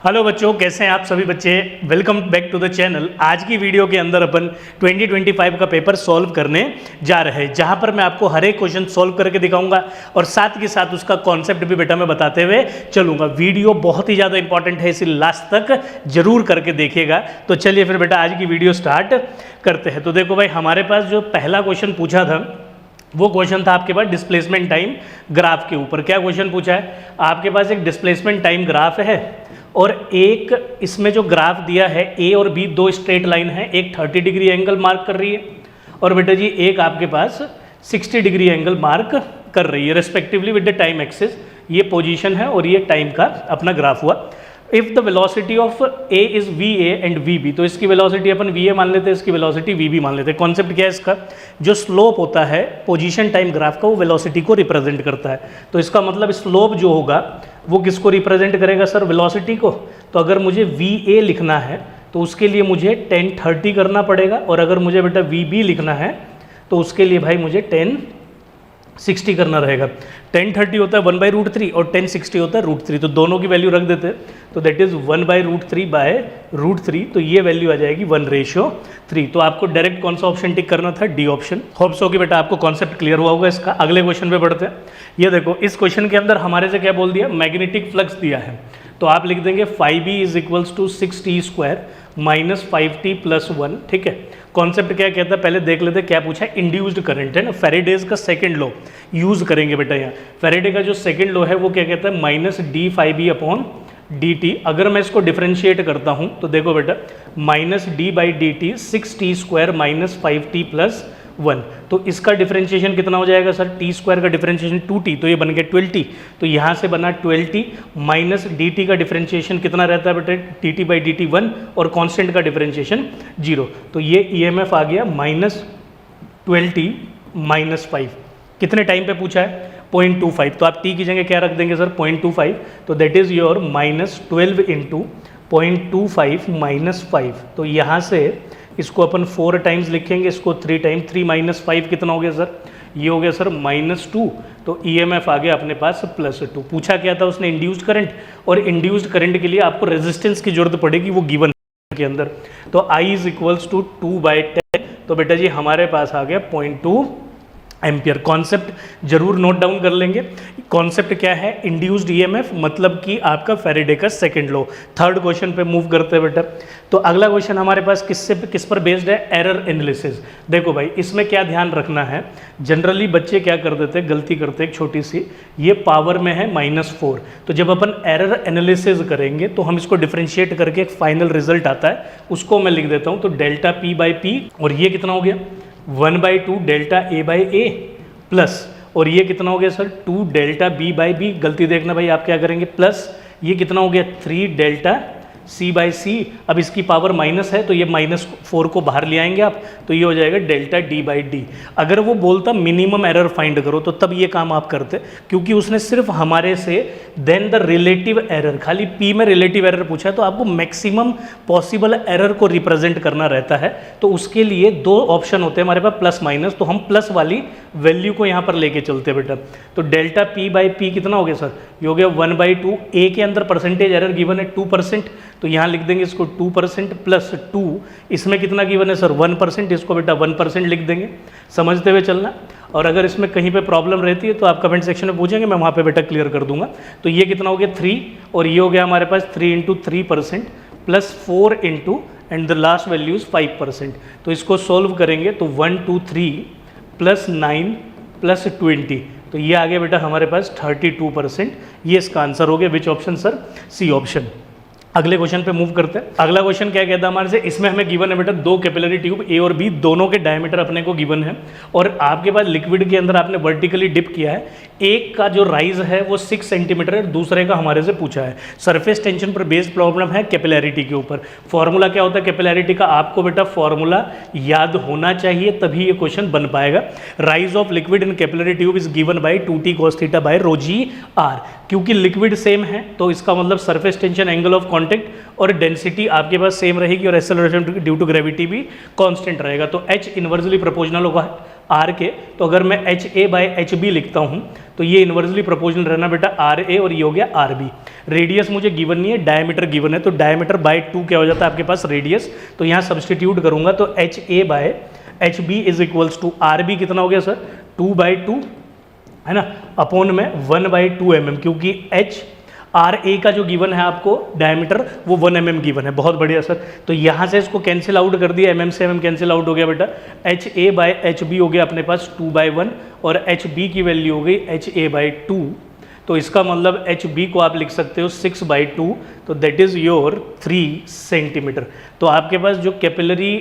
Hello बच्चों, कैसे हैं आप सभी बच्चे। Welcome back to the channel. आज की वीडियो के अंदर अपन 2025 का पेपर सॉल्व करने जा रहे हैं, जहां पर मैं आपको हर एक क्वेश्चन सॉल्व करके दिखाऊंगा और साथ के साथ उसका कॉन्सेप्ट भी बेटा मैं बताते हुए चलूंगा। वीडियो बहुत ही ज़्यादा इंपॉर्टेंट है, इसे लास्ट तक जरूर करके देखिएगा। तो चलिए फिर बेटा आज की वीडियो स्टार्ट करते हैं। तो देखो भाई, हमारे पास जो पहला क्वेश्चन पूछा था वो क्वेश्चन था आपके पास डिस्प्लेसमेंट टाइम ग्राफ के ऊपर। क्या क्वेश्चन पूछा है आपके पास? एक डिस्प्लेसमेंट टाइम ग्राफ है और एक इसमें जो ग्राफ दिया है ए और बी दो स्ट्रेट लाइन है, एक 30 डिग्री एंगल मार्क कर रही है और बेटा जी एक आपके पास 60 डिग्री एंगल मार्क कर रही है respectively with the time axis. ये पोजीशन है और ये टाइम का अपना ग्राफ हुआ। If the velocity of A is V A and V B, तो इसकी वेलोसिटी अपन वी ए मान लेते हैं, इसकी वेलोसिटी वी बी मान लेते हैं। कॉन्सेप्ट क्या है इसका? जो स्लोप होता है पोजीशन टाइम ग्राफ का वो वेलोसिटी को रिप्रेजेंट करता है। तो इसका मतलब स्लोप जो होगा वो किसको रिप्रेजेंट करेगा सर? वेलोसिटी को। तो अगर मुझे वी ए लिखना है तो उसके लिए मुझे 1030 करना पड़ेगा, और अगर मुझे बेटा वी बी लिखना है तो उसके लिए भाई मुझे 1060 करना रहेगा। 1030 होता है 1/√3 और 1060 होता है √3, तो दोनों की वैल्यू रख देते हैं। तो दैट इज 1/√3/√3, तो ये वैल्यू आ जाएगी 1:3। तो आपको डायरेक्ट कौन सा ऑप्शन टिक करना था? D option. होप सो कि बेटा आपको कॉन्सेप्ट क्लियर हुआ होगा इसका। अगले क्वेश्चन पे बढ़ते हैं। ये देखो, इस क्वेश्चन के अंदर हमारे से क्या बोल दिया? मैग्नेटिक फ्लक्स दिया है, तो आप लिख देंगे 5b = 6t² - 5t + 1। ठीक है, कॉन्सेप्ट क्या कहता है पहले देख लेते हैं। क्या पूछा है? इंड्यूस्ड करंट है ना, फेरेडेज का सेकंड लॉ यूज करेंगे बेटा। यहाँ फेरेडे का जो सेकंड लॉ है वो क्या कहता है? -d∅b/dt। अगर मैं इसको डिफरेंशिएट करता हूँ तो देखो बेटा -d/dt 6t² - 5t + 1, तो इसका डिफरेंशिएशन कितना हो जाएगा सर? t² का डिफरेंशिएशन 2t, तो ये बन गया 12t। तो यहाँ से बना 12t माइनस dt का डिफरेंशिएशन कितना रहता है बेटे? dt/dt 1 और कांस्टेंट का डिफरेंशिएशन 0। तो ये EMF आ गया -12t - 5। कितने टाइम पे पूछा है? 0.25। तो आप t की जगह क्या रख देंगे सर? 0.25। तो दैट इज योर -12 × 0.25 - 5। तो यहाँ से इसको अपन 4 टाइम्स लिखेंगे, इसको 3 टाइम्स। 3 - 5 कितना हो गया सर? ये हो गया सर -2। तो EMF आ गया अपने पास +2। पूछा क्या था उसने? इंड्यूस्ड करंट, और इंड्यूस्ड करंट के लिए आपको रेजिस्टेंस की जरूरत पड़ेगी, वो गिवन के अंदर। तो I = 2/10। तो बेटा जी हमारे पास आ गया 0.2 एम्पियर। कॉन्सेप्ट जरूर नोट डाउन कर लेंगे। कॉन्सेप्ट क्या है? इंड्यूस्ड EMF, मतलब कि आपका फेरेडे का सेकंड लॉ। थर्ड क्वेश्चन पे मूव करते हैं बेटा। तो अगला क्वेश्चन हमारे पास किस पर बेस्ड है? Error analysis. देखो भाई, इसमें क्या ध्यान रखना है, जनरली बच्चे क्या कर देते हैं, गलती करते हैं एक छोटी सी, ये पावर में है -4। तो जब अपन एरर एनालिसिस करेंगे तो हम इसको डिफ्रेंशिएट करके एक फाइनल रिजल्ट आता है, उसको मैं लिख देता हूँ। तो ΔP/P, और ये कितना हो गया? 1/2 ΔA/A प्लस, और ये कितना हो गया सर? 2 ΔB/B। गलती देखना भाई, आप क्या करेंगे? प्लस ये कितना हो गया? 3 ΔC/C। अब इसकी पावर माइनस है तो ये -4 को बाहर ले आएंगे आप, तो ये हो जाएगा ΔD/D। अगर वो बोलता मिनिमम एरर फाइंड करो तो तब ये काम आप करते, क्योंकि उसने सिर्फ हमारे से देन द रिलेटिव एरर, खाली P में रिलेटिव एरर पूछा है, तो आपको मैक्सिमम पॉसिबल एरर को रिप्रेजेंट करना रहता है। तो उसके लिए 2 ऑप्शन होते हैं हमारे पास, प्लस माइनस। तो हम प्लस वाली वैल्यू को यहाँ पर लेके चलते हैं बेटा। तो ΔP/P कितना हो गया सर? ये हो गया 1/2। ए के अंदर परसेंटेज एरर गिवन है 2%, तो यहाँ लिख देंगे इसको 2% प्लस 2। इसमें कितना गिवन है सर? 1%, इसको बेटा 1% लिख देंगे, समझते हुए चलना। और अगर इसमें कहीं पे प्रॉब्लम रहती है तो आप कमेंट सेक्शन में पूछेंगे, मैं वहाँ पे बेटा क्लियर कर दूंगा। तो ये कितना हो गया? 3, और ये हो गया हमारे पास 3 × 3% plus 4 × and the last value is 5%। तो इसको सोल्व करेंगे तो 1 2 3 + 9 + 20, तो ये आ गया बेटा हमारे पास 32%। ये इसका आंसर हो गया। Which option sir? C option. अगले क्वेश्चन पे मूव करते हैं। अगला क्वेश्चन क्या कहता है हमारे से? इसमें हमें गिवन है बेटा 2 कैपिलरी ट्यूब ए और बी, दोनों के डायमीटर अपने को गिवन है, और आपके पास लिक्विड के अंदर आपने वर्टिकली डिप किया है। एक का जो राइज है वो 6 सेंटीमीटर है, दूसरे का हमारे से पूछा है। सरफेस टेंशन पर बेस्ड प्रॉब्लम है कैपिलैरिटी के ऊपर। फॉर्मूला क्या होता है कैपिलैरिटी का? आपको बेटा फॉर्मूला याद होना चाहिए, तभी ये क्वेश्चन बन पाएगा। Rise of liquid in capillary tube is given by 2t cos θ/ρg r। क्योंकि लिक्विड सेम है तो इसका मतलब surface tension angle of contact और डेंसिटी आपके पास सेम रहेगी और एक्सेलरेशन ड्यू टू ग्रेविटी भी कांस्टेंट रहेगा। तो H इन्वर्सली प्रोपोर्शनल होगा R के। तो अगर मैं HA बाय HB लिखता हूँ तो ये इन्वर्सली प्रोपोर्शनल रहना बेटा RA और ये हो गया RB। रेडियस मुझे गिवन नहीं है, डायमीटर गिवन है, तो डायमीटर बाय 2 क्या हो जाता है आपके पास रेडियस। तो यहाँ सब्सटीट्यूट करूंगा तो HA by HB is equals to RB कितना हो गया सर 2/2 है ना, अपॉन में 1/2 mm, क्योंकि RA का जो गिवन है आपको डायमीटर वो 1 mm गिवन है। बहुत बढ़िया सर। तो यहाँ से इसको कैंसिल आउट कर दिया, mm से mm कैंसिल आउट हो गया बेटा। HA बाय HB हो गया अपने पास 2/1 और HB की वैल्यू हो गई HA/2। तो इसका मतलब HB को आप लिख सकते हो 6/2, तो दैट इज़ योर 3 सेंटीमीटर। तो आपके पास जो कैपिलरी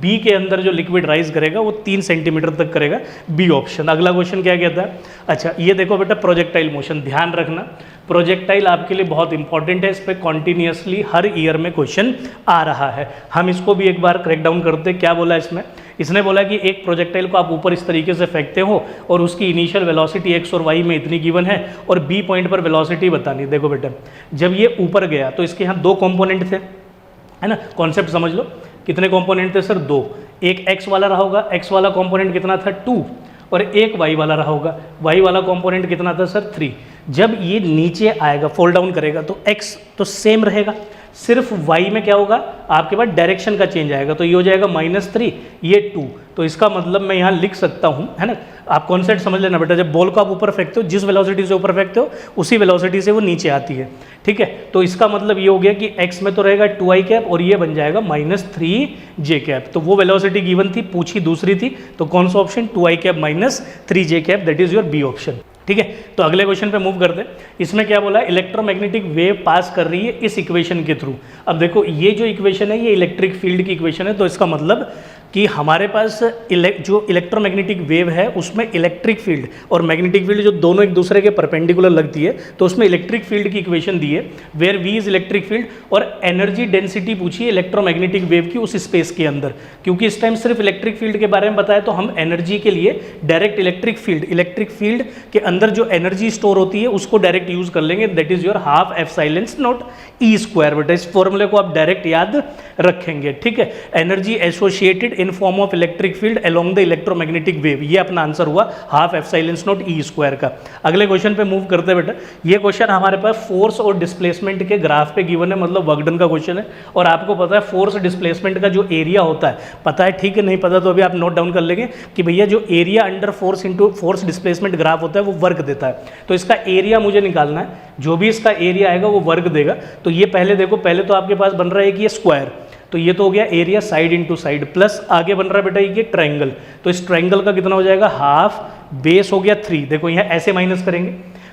B के अंदर जो लिक्विड राइज करेगा वो 3 सेंटीमीटर तक करेगा, बी ऑप्शन। अगला क्वेश्चन क्या कहता है, अच्छा ये देखो बेटा प्रोजेक्टाइल मोशन, ध्यान रखना प्रोजेक्टाइल आपके लिए बहुत इंपॉर्टेंट है, इस पर कॉन्टिन्यूसली हर ईयर में क्वेश्चन आ रहा है। हम इसको भी एक बार क्रैक डाउन करते हैं। क्या बोला इसमें, इसने बोला कि एक प्रोजेक्टाइल को आप ऊपर इस तरीके से फेंकते हो और उसकी इनिशियल वेलोसिटी x और y में इतनी गिवन है और b पॉइंट पर वेलोसिटी बतानी। देखो बेटा जब ये ऊपर गया तो इसके यहाँ 2 कंपोनेंट थे, है ना, कॉन्सेप्ट समझ लो। कितने कंपोनेंट थे सर 2, एक x वाला रहा होगा, x वाला कंपोनेंट कितना था 2 और एक y वाला रहा होगा, y वाला कंपोनेंट कितना था सर 3। जब ये नीचे आएगा फॉल डाउन करेगा तो x तो सेम रहेगा, सिर्फ y में क्या होगा आपके पास डायरेक्शन का चेंज आएगा। तो ये हो जाएगा -3, ये 2। तो इसका मतलब मैं यहाँ लिख सकता हूँ, है ना, आप कॉन्सेप्ट समझ लेना बेटा। जब बॉल को आप ऊपर फेंकते हो, जिस वेलोसिटी से ऊपर फेंकते हो उसी वेलोसिटी से वो नीचे आती है, ठीक है। तो इसका मतलब ये हो गया कि x में तो रहेगा 2i कैप और ये बन जाएगा -3j कैप। तो वो वेलोसिटी गिवन थी, पूछी दूसरी थी, तो कौन सा option 2i cap -3j cap, that is your B option, ठीक है। तो अगले क्वेश्चन पे मूव करते हैं। इसमें क्या बोला, इलेक्ट्रोमैग्नेटिक वेव पास कर रही है इस इक्वेशन के थ्रू। अब देखो ये जो इक्वेशन है ये इलेक्ट्रिक फील्ड की इक्वेशन है, तो इसका मतलब कि हमारे पास जो इलेक्ट्रोमैग्नेटिक वेव है उसमें इलेक्ट्रिक फील्ड और मैग्नेटिक फील्ड जो दोनों एक दूसरे के परपेंडिकुलर लगती है, तो उसमें इलेक्ट्रिक फील्ड की इक्वेशन दी है where V is electric field और एनर्जी डेंसिटी पूछी है इलेक्ट्रोमैग्नेटिक वेव की उस स्पेस के अंदर। क्योंकि इस टाइम सिर्फ इलेक्ट्रिक फील्ड के बारे में बताया तो हम एनर्जी के लिए डायरेक्ट इलेक्ट्रिक फील्ड के अंदर जो एनर्जी स्टोर होती है उसको डायरेक्ट यूज कर लेंगे, that is your half epsilon not E square. बेटा इस फॉर्मूले को आप डायरेक्ट याद रखेंगे, ठीक है। Energy associated in form of electric field along the electromagnetic wave, ये अपना आंसर हुआ half epsilon not E square का। अगले क्वेश्चन पे मूव करते हैं बेटा। ये क्वेश्चन हमारे पास फोर्स और डिस्प्लेसमेंट के ग्राफ पे गिवन है, मतलब वर्क डन का क्वेश्चन है। और आपको पता है फोर्स डिस्प्लेसमेंट का जो एरिया होता है, पता है ठीक है, नहीं पता तो अभी आप नोट डाउन कर लेंगे कि भैया जो area under force into force displacement graph होता है वो वर्क देता है। तो इसका एरिया मुझे निकालना है, जो भी इसका एरिया आएगा वो वर्क देगा। तो ये पहले देखो, पहले तो आपके पास बन रहा है कि ये स्क्वायर, तो ये तो हो गया area side into side, plus आगे बन रहा है बेटा ये ट्रायंगल, तो इस ट्रायंगल का कितना हो जाएगा हाफ, बेस हो गया 3। देखो यहाँ ऐसे माइनस करेंगे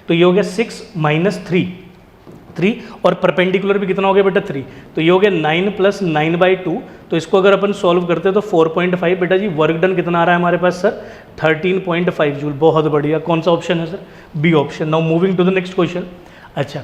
तो ये हो गया 6 - 3 और परपेंडिकुलर भी कितना हो गया बेटा 3, तो ये हो गया 9 + 9/2। तो इसको अगर अपन सॉल्व करते हैं तो 4.5 बेटा जी वर्क डन कितना आ रहा है हमारे पास सर 13.5 जूल। बहुत बढ़िया, कौन सा ऑप्शन है sir, B option. Now moving to the next question. अच्छा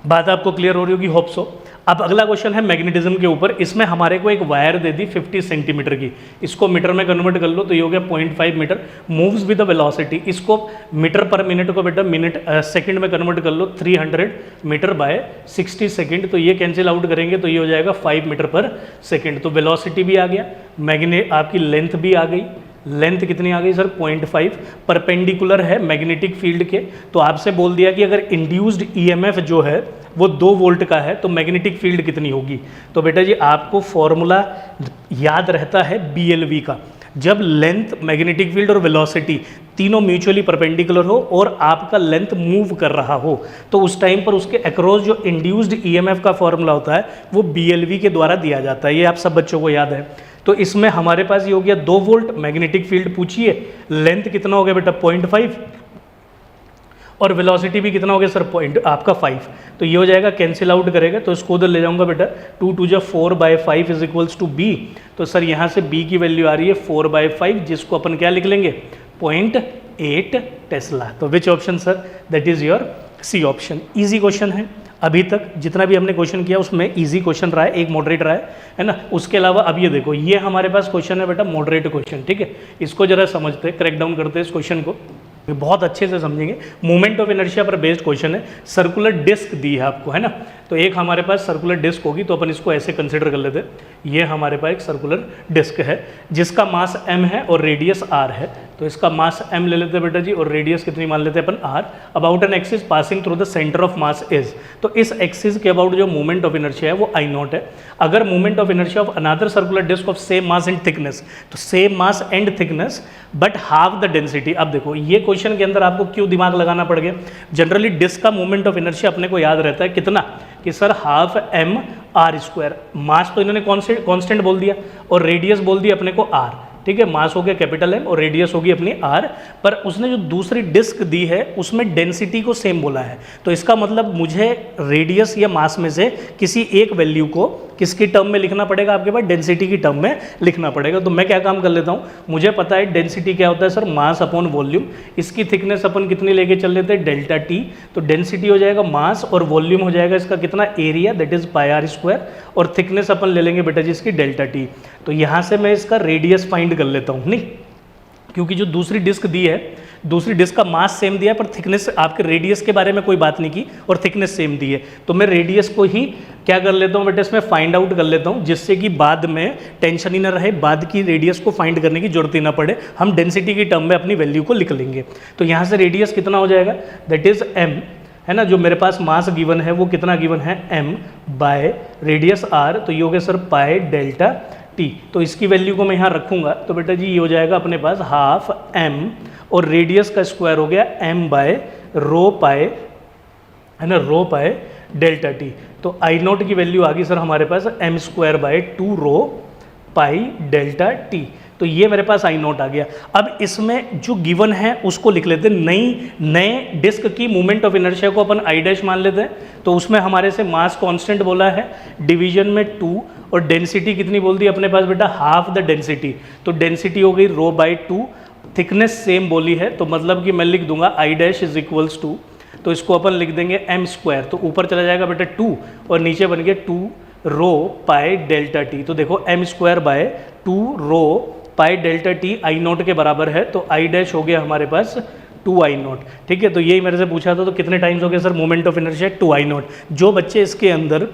बात आपको क्लियर हो रही होगी, होप सो। अब अगला क्वेश्चन है मैग्नेटिज्म के ऊपर। इसमें हमारे को एक वायर दे दी 50 सेंटीमीटर की, इसको मीटर में कन्वर्ट कर लो तो ये हो गया 0.5 meter, moves with the velocity. इसको मीटर पर मिनट को बेटा सेकंड में कन्वर्ट कर लो, 300 मीटर बाय 60 सेकंड। तो ये कैंसिल आउट करेंगे तो ये हो जाएगा 5 मीटर पर सेकंड। तो वेलोसिटी भी आ गया, मैग्नेट आपकी लेंथ भी आ गई। लेंथ कितनी आ गई सर 0.5, परपेंडिकुलर है मैग्नेटिक फील्ड के। तो आपसे बोल दिया कि अगर इंड्यूस्ड ईएमएफ जो है वो 2 वोल्ट का है तो मैग्नेटिक फील्ड कितनी होगी। तो बेटा जी आपको फॉर्मूला याद रहता है BLV का। जब लेंथ, मैग्नेटिक फील्ड और वेलोसिटी तीनों म्यूचुअली परपेंडिकुलर हो और आपका लेंथ मूव कर रहा हो तो उस टाइम पर उसके अक्रॉस जो इंड्यूस्ड ईएमएफ का फॉर्मूला होता है वो BLV के द्वारा दिया जाता है। ये आप सब बच्चों को याद है। तो इसमें हमारे पास ये हो गया 2 वोल्ट, मैग्नेटिक फील्ड पूछिए, लेंथ कितना हो गया बेटा 0.5 और वेलोसिटी भी कितना हो गया सर आपका 5। तो ये हो जाएगा, कैंसिल आउट करेगा तो इसको उधर ले जाऊंगा बेटा, 2 × 2 = 4/5 इज इक्वल्स टू B। तो सर यहाँ से B की वैल्यू आ रही है 4/5, जिसको अपन क्या लिख लेंगे 0.8 टेस्ला। तो which option sir, that is your C option. Easy question है, अभी तक जितना भी हमने क्वेश्चन किया उसमें इजी क्वेश्चन रहा है, एक मॉडरेट रहा है ना। उसके अलावा अब ये देखो, ये हमारे पास क्वेश्चन है बेटा मॉडरेट क्वेश्चन, ठीक है। इसको जरा समझते हैं, क्रैक डाउन करते हैं इस क्वेश्चन को। बहुत अच्छे से समझेंगे। मोमेंट ऑफ इनर्शिया पर बेस्ड क्वेश्चन है, सर्कुलर डिस्क दी है आपको, है ना। तो एक हमारे पास सर्कुलर डिस्क होगी, तो अपन इसको ऐसे कंसिडर कर लेते हैं। ये हमारे पास एक सर्कुलर डिस्क है जिसका मास m है और रेडियस r है। तो इसका मास m ले लेते हैं बेटा जी, और रेडियस कितनी मान लेते हैं अपन r। About an axis passing through the centre of mass is, तो इस एक्सिस के अबाउट जो मोमेंट ऑफ इनर्शिया है वो I नॉट है। अगर moment of inertia of another circular disc of same mass and thickness, तो same mass and thickness but half the density. अब देखो ये क्वेश्चन के अंदर आपको क्यों दिमाग लगाना पड़ गया। जनरली डिस्क का मोमेंट ऑफ इनर्शिया अपने को याद रहता है कितना, कि sir half m r square. Mass तो इन्होंने कांस्टेंट बोल दिया और रेडियस बोल दिया अपने को r, ठीक है। मास हो गया कैपिटल M और रेडियस होगी अपनी r, पर उसने जो दूसरी डिस्क दी है उसमें डेंसिटी को सेम बोला है। तो इसका मतलब मुझे रेडियस या मास में से किसी एक वैल्यू को किसकी टर्म में लिखना पड़ेगा, आपके पास डेंसिटी की टर्म में लिखना पड़ेगा। तो मैं क्या काम कर लेता हूँ, मुझे पता है डेंसिटी क्या होता है सर, मास अपॉन वॉल्यूम। इसकी थिकनेस अपन कितनी लेके चल लेते हैं, डेल्टा टी। तो डेंसिटी हो जाएगा मास और वॉल्यूम हो जाएगा इसका कितना, area, that is pi R square, और थिकनेस अपन ले लेंगे बेटा जी इसकी डेल्टा टी। तो यहाँ से मैं इसका रेडियस फाइंड कर लेता हूँ, नहीं, क्योंकि जो दूसरी डिस्क दी है, दूसरी डिस्क का मास सेम दिया है पर थिकनेस, आपके रेडियस के बारे में कोई बात नहीं की और थिकनेस सेम दी है। तो मैं रेडियस को ही क्या कर लेता हूँ बेटा, इसमें फाइंड आउट कर लेता हूँ, जिससे कि बाद में टेंशन ही ना रहे, बाद की रेडियस को फाइंड करने की जरूरत ही ना पड़े, हम डेंसिटी की टर्म में अपनी वैल्यू को लिख लेंगे। तो यहाँ से रेडियस कितना हो जाएगा, दैट इज m, है ना। जो मेरे पास मास गिवन है वो कितना गिवन है, m बाय रेडियस r, तो ये हो गया सर पाई डेल्टा टी। तो इसकी वैल्यू को मैं यहाँ रखूंगा, तो बेटा जी ये हो जाएगा अपने पास हाफ m और रेडियस का स्क्वायर हो गया m बाय रो पाए, है ना, रो पाए डेल्टा टी। तो आई नॉट की वैल्यू आ गई सर हमारे पास m square by 2 rho pi delta T. तो ये मेरे पास आई नॉट आ गया। अब इसमें जो गिवन है उसको लिख लेते हैं, नए डिस्क की मूवमेंट ऑफ इनर्शिया को अपन आई डैश मान लेते हैं। तो उसमें हमारे से मास कांस्टेंट बोला है, डिवीजन में 2, और डेंसिटी कितनी बोल दी अपने पास बेटा, हाफ द डेंसिटी। तो डेंसिटी हो गई रो बाई 2, थिकनेस सेम बोली है, तो मतलब कि मैं लिख दूंगा I dash is equals to, तो इसको अपन लिख देंगे m स्क्वायर, तो ऊपर चला जाएगा बेटा 2 और नीचे बन गया 2 रो पाई डेल्टा टी। तो देखो m square by 2 rho pi delta T I naught के बराबर है, तो आई डैश हो गया हमारे पास 2 आई नॉट, ठीक है। तो यही मेरे से पूछा था, तो कितने टाइम्स हो गया sir moment of inertia, 2 I not. जो बच्चे इसके अंदर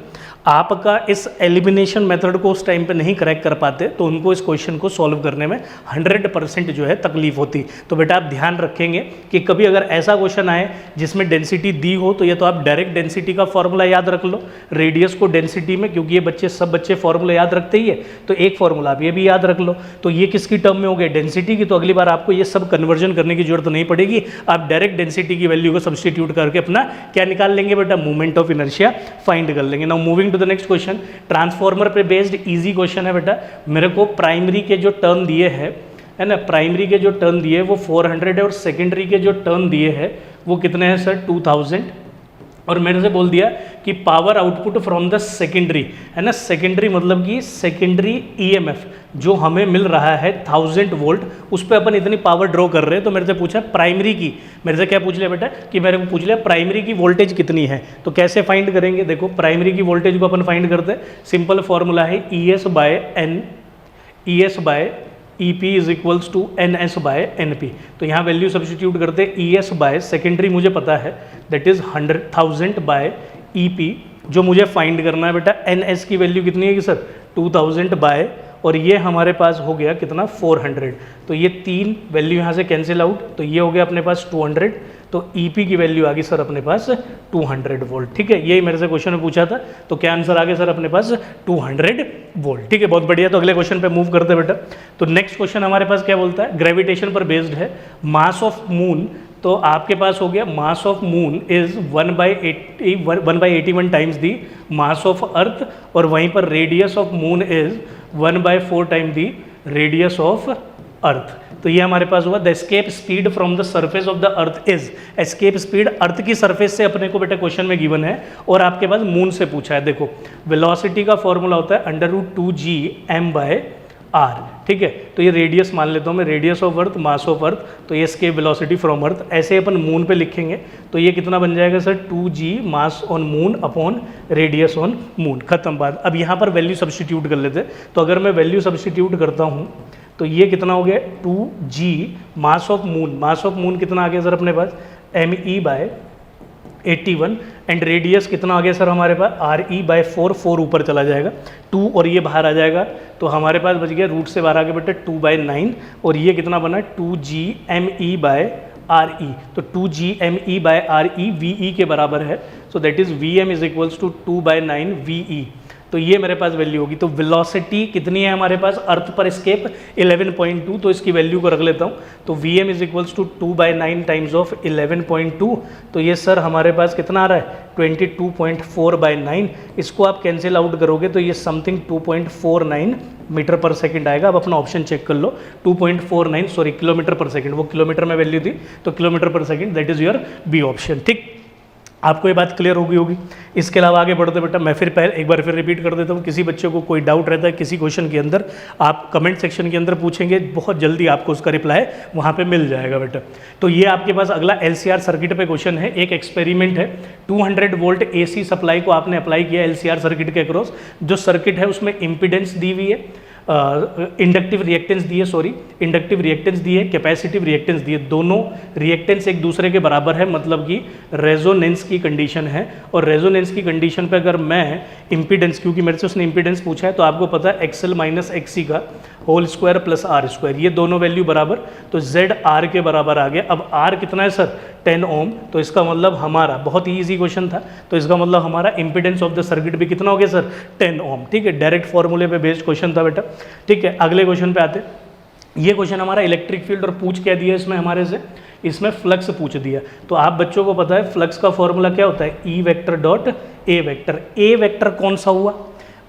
आपका इस एलिमिनेशन मेथड को उस टाइम पे नहीं करेक्ट कर पाते, तो उनको इस क्वेश्चन को सॉल्व करने में 100% जो है तकलीफ होती। तो बेटा आप ध्यान रखेंगे कि कभी अगर ऐसा क्वेश्चन आए जिसमें डेंसिटी दी हो, तो ये तो आप डायरेक्ट डेंसिटी का फॉर्मूला याद रख लो, रेडियस को डेंसिटी में, क्योंकि ये सब बच्चे फॉर्मूला याद रखते ही है, तो एक फॉर्मूला आप ये भी याद रख लो। तो ये किसकी टर्म में हो गए, डेंसिटी की। तो अगली बार आपको ये सब कन्वर्जन करने की जरूरत नहीं पड़ेगी, आप डायरेक्ट डेंसिटी की वैल्यू को सब्सटीट्यूट करके अपना क्या निकाल लेंगे बेटा, मोमेंट ऑफ इनर्शिया फाइंड कर लेंगे। Now moving to the next question, transformer पे बेस्ड इजी क्वेश्चन है बेटा। मेरे को प्राइमरी के जो टर्म दिए हैं, है ना, प्राइमरी के जो टर्म दिए वो 400 है, और सेकेंडरी के जो टर्म दिए हैं वो कितने हैं सर, 2000। और मैंने से बोल दिया कि power output from the secondary, है ना, सेकेंडरी मतलब कि सेकेंडरी ईएमएफ जो हमें मिल रहा है 1000 वोल्ट, उस पर अपन इतनी पावर ड्रॉ कर रहे हैं। तो मेरे से पूछा प्राइमरी की, मेरे से क्या पूछ लिया बेटा, कि मेरे को पूछ लिया प्राइमरी की वोल्टेज कितनी है। तो कैसे फाइंड करेंगे, देखो प्राइमरी की वोल्टेज को अपन फाइंड करते हैं, सिंपल फॉर्मूला है ES by N, ES by EP is equals to NS by NP। तो यहाँ वैल्यू सब्सटीट्यूट करते हैं, ES बाय सेकेंडरी मुझे पता है दैट इज 100,000 बाय EP, जो मुझे फाइंड करना है बेटा NS की वैल्यू कितनी है कि सर 2000 बाय, और ये हमारे पास हो गया कितना 400। तो ये 3 वैल्यू यहाँ से कैंसिल आउट, तो ये हो गया अपने पास 200। तो EP की वैल्यू आ गई सर अपने पास 200 वोल्ट, ठीक है। यही मेरे से क्वेश्चन में पूछा था, तो क्या आंसर आ गया सर अपने पास 200 वोल्ट, ठीक है, बहुत बढ़िया। तो अगले क्वेश्चन पे मूव करते हैं बेटा। तो नेक्स्ट क्वेश्चन हमारे पास क्या बोलता है, ग्रेविटेशन पर बेस्ड है, मास ऑफ मून। तो आपके पास हो गया mass of moon is 1/81 times the mass of earth, और वहीं पर radius of moon is 1/4 time the radius of earth. तो ये हमारे पास हुआ, the escape speed from the surface of the earth is, escape speed earth की surface से अपने को बेटा क्वेश्चन में गिवन है, और आपके पास मून से पूछा है। देखो वेलोसिटी का फॉर्मूला होता है √2gm/r, ठीक है। तो ये रेडियस मान लेता हूँ मैं, radius of earth, mass of earth, तो ये एस्केप वेलोसिटी फ्रॉम अर्थ। ऐसे अपन मून पे लिखेंगे तो ये कितना बन जाएगा sir, 2g mass on moon upon radius on moon, खत्म बात। अब यहाँ पर वैल्यू सब्सटीट्यूट कर लेते हैं। तो अगर मैं वैल्यू सब्सटीट्यूट करता हूँ तो ये कितना हो गया 2g मास ऑफ मून कितना आ गया सर अपने पास me/81 एंड रेडियस कितना आ गया सर हमारे पास re/4 4 ऊपर चला जाएगा 2 और ये बाहर आ जाएगा तो हमारे पास बच गया रूट से बाहर आगे बेटा 2/9 और ये कितना बना 2gme/re तो 2gme/re ve के बराबर है so that is vm is equals to 2/9 ve तो ये मेरे पास वैल्यू होगी। तो वेलोसिटी कितनी है हमारे पास अर्थ पर स्केप 11.2 तो इसकी वैल्यू को रख लेता हूँ तो vm is equals to 2/9 times of 11.2 तो ये सर हमारे पास कितना आ रहा है 22.4/9 इसको आप कैंसिल आउट करोगे तो ये समथिंग 2.49 मीटर पर सेकंड आएगा। अब अपना ऑप्शन चेक कर लो 2.49 सॉरी किलोमीटर पर सेकंड वो किलोमीटर में वैल्यू थी तो किलोमीटर पर second that is your B option. ठीक आपको ये बात क्लियर होगी। इसके अलावा आगे बढ़ते बेटा मैं फिर एक बार फिर रिपीट कर देता हूँ किसी बच्चे को कोई डाउट रहता है किसी क्वेश्चन के अंदर आप कमेंट सेक्शन के अंदर पूछेंगे बहुत जल्दी आपको उसका रिप्लाई वहाँ पे मिल जाएगा बेटा। तो ये आपके पास अगला LCR सर्किट पे क्वेश्चन है। एक एक्सपेरिमेंट है 200 वोल्ट AC सप्लाई को आपने अप्लाई किया LCR सर्किट के अक्रॉस जो सर्किट है उसमें इम्पीडेंस दी हुई है इंडक्टिव रिएक्टेंस दिए कैपेसिटिव रिएक्टेंस दिए दोनों रिएक्टेंस एक दूसरे के बराबर है मतलब कि रेजोनेंस की कंडीशन है और रेजोनेंस की कंडीशन पे अगर मैं इम्पीडेंस क्योंकि मेरे से उसने इम्पीडेंस पूछा है तो आपको पता है XL माइनस XC का whole square plus R square ये दोनों वैल्यू बराबर तो Z R के बराबर आ गया। अब R कितना है सर 10 ओम तो इसका मतलब हमारा बहुत ही ईजी क्वेश्चन था तो इसका मतलब हमारा इम्पीडेंस ऑफ द सर्किट भी कितना हो गया सर 10 ओम। ठीक है डायरेक्ट फॉर्मूले पे बेस्ड क्वेश्चन था बेटा। ठीक है अगले क्वेश्चन पे आते ये क्वेश्चन हमारा इलेक्ट्रिक फील्ड और पूछ क्या दिया इसमें हमारे से इसमें फ्लक्स पूछ दिया तो आप बच्चों को पता है फ्लक्स का फॉर्मूला क्या होता है E vector dot A vector कौन सा हुआ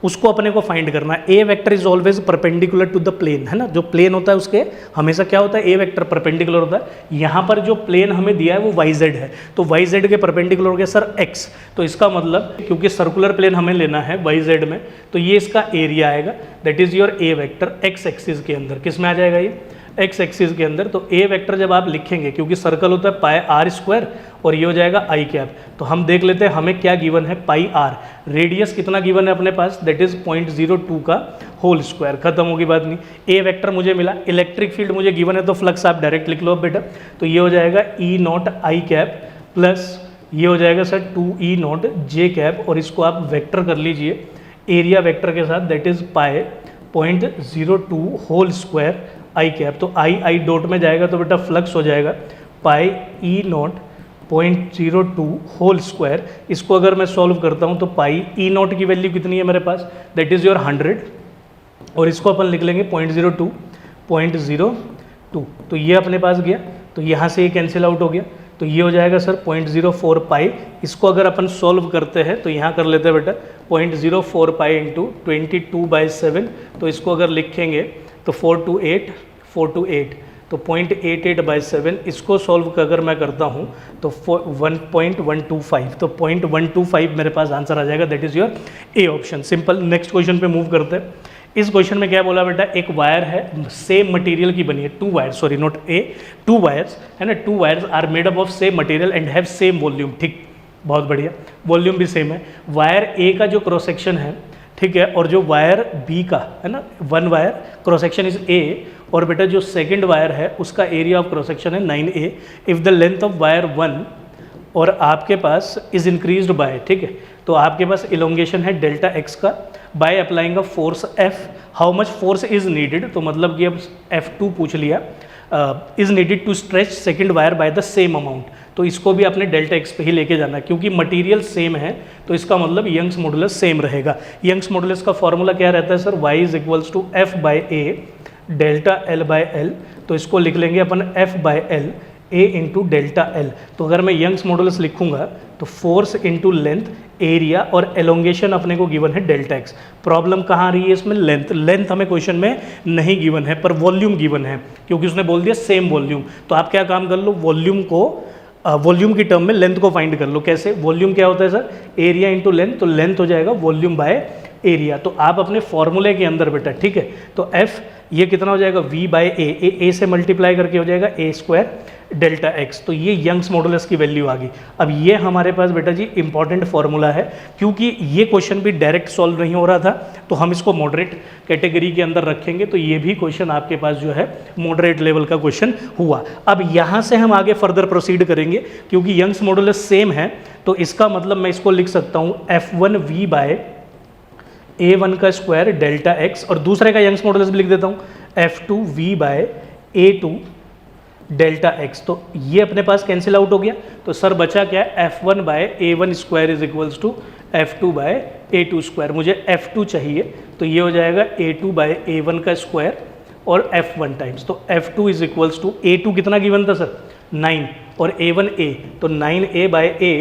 उसको अपने को फाइंड करना है। A vector is always perpendicular to the plane है ना जो प्लेन होता है उसके हमेशा क्या होता है A वेक्टर परपेंडिकुलर होता है। यहाँ पर जो प्लेन हमें दिया है वो YZ है तो YZ के परपेंडिकुलर हो गया सर X तो इसका मतलब क्योंकि सर्कुलर प्लेन हमें लेना है YZ में तो ये इसका एरिया आएगा that is your A vector X axis के अंदर किस में आ जाएगा ये X एक्सिस के अंदर। तो A वेक्टर जब आप लिखेंगे क्योंकि सर्कल होता है पाई R स्क्वायर और ये हो जाएगा I कैप तो हम देख लेते हैं हमें क्या गिवन है पाई R रेडियस कितना गिवन है अपने पास दैट इज 0.02 का होल स्क्वायर खत्म होगी बात नहीं। A वेक्टर मुझे मिला इलेक्ट्रिक फील्ड मुझे गिवन है तो फ्लक्स आप डायरेक्ट लिख लो बेटा तो ये हो जाएगा E not I cap plus ये हो जाएगा sir 2E not J cap और इसको आप वेक्टर कर लीजिए एरिया वेक्टर के साथ that is pi 0.02 whole square I cap तो I डॉट में जाएगा तो बेटा फ्लक्स हो जाएगा pi E naught 0.02 whole square. इसको अगर मैं सॉल्व करता हूँ तो पाई E नॉट की वैल्यू कितनी है मेरे पास दैट इज़ योर 100 और इसको अपन लिख लेंगे 0.02 तो ये अपने पास गया तो यहाँ से ये कैंसिल आउट हो गया तो ये हो जाएगा सर 0.04 पाई। इसको अगर अपन सॉल्व करते हैं तो यहाँ कर लेते हैं बेटा 0.04 पाई इंटू 22/7 तो इसको अगर लिखेंगे तो 4 to 8 तो 0.88/7 इसको सॉल्व अगर मैं करता हूँ तो 1.125 तो 0.125 मेरे पास आंसर आ जाएगा that is your A option. Simple next question पे मूव करते हैं। इस क्वेश्चन में क्या बोला बेटा एक वायर है सेम मटेरियल की बनी है टू वायर्स है ना two wires are made up of same material and have same volume. ठीक बहुत बढ़िया वॉल्यूम भी सेम है। वायर ए का जो क्रॉस सेक्शन है ठीक है और जो वायर बी का है ना one wire cross section is a और बेटा जो सेकंड वायर है उसका एरिया ऑफ क्रॉस सेक्शन है 9A if the length of wire 1 और आपके पास इज इंक्रीज्ड बाय ठीक है तो आपके पास इलोंगेशन है डेल्टा एक्स का by applying a force F how much force is needed तो मतलब कि अब F2 पूछ लिया is needed to stretch second wire by the same amount तो इसको भी आपने डेल्टा एक्स पे ही लेके जाना है क्योंकि मटेरियल सेम है तो इसका मतलब यंग्स मॉडुलस सेम रहेगा। यंग्स मॉडुलस का फॉर्मूला क्या रहता है sir y is equals to F by A delta L by L तो इसको लिख लेंगे अपन F by L A into delta L तो अगर मैं यंग्स मॉडुलस लिखूंगा तो फोर्स इंटू लेंथ एरिया और एलोंगेशन अपने को गिवन है डेल्टा एक्स। प्रॉब्लम कहाँ आ रही है इसमें लेंथ हमें क्वेश्चन में नहीं गिवन है पर वॉल्यूम गिवन है क्योंकि उसने बोल दिया सेम वॉल्यूम तो आप क्या काम कर लो वॉल्यूम की टर्म में लेंथ को फाइंड कर लो। कैसे वॉल्यूम क्या होता है सर एरिया इंटू लेंथ तो लेंथ हो जाएगा वॉल्यूम बाय एरिया। तो आप अपने फॉर्मूले के अंदर बेटा, ठीक है, तो एफ ये कितना हो जाएगा v बाय ए से मल्टीप्लाई करके हो जाएगा ए स्क्वायर डेल्टा एक्स। तो ये यंग्स मॉडुलस की वैल्यू आ गई। अब ये हमारे पास बेटा जी इंपॉर्टेंट फॉर्मूला है, क्योंकि ये क्वेश्चन भी डायरेक्ट सॉल्व नहीं हो रहा था, तो हम इसको मॉडरेट कैटेगरी के अंदर रखेंगे। तो ये भी क्वेश्चन आपके पास जो है मॉडरेट लेवल का क्वेश्चन हुआ। अब यहाँ से हम आगे फर्दर प्रोसीड करेंगे, क्योंकि यंग्स मॉडुलस सेम है, तो इसका मतलब मैं इसको लिख सकता हूँ f1v बाय a1 का स्क्वायर डेल्टा एक्स, और दूसरे का यंग्स मॉडुलस भी लिख देता हूँ f2v bye a2 delta x. तो ये अपने पास कैंसिल आउट हो गया, तो सर बचा क्या है, f1 by a1 square is equals to f2 by a2 square. मुझे f2 चाहिए, तो ये हो जाएगा a2 बाय a1 का स्क्वायर और f1 टाइम्स। तो f2 is equals to a2 कितना गिवन था सर 9 और a1 a, तो 9a बाय a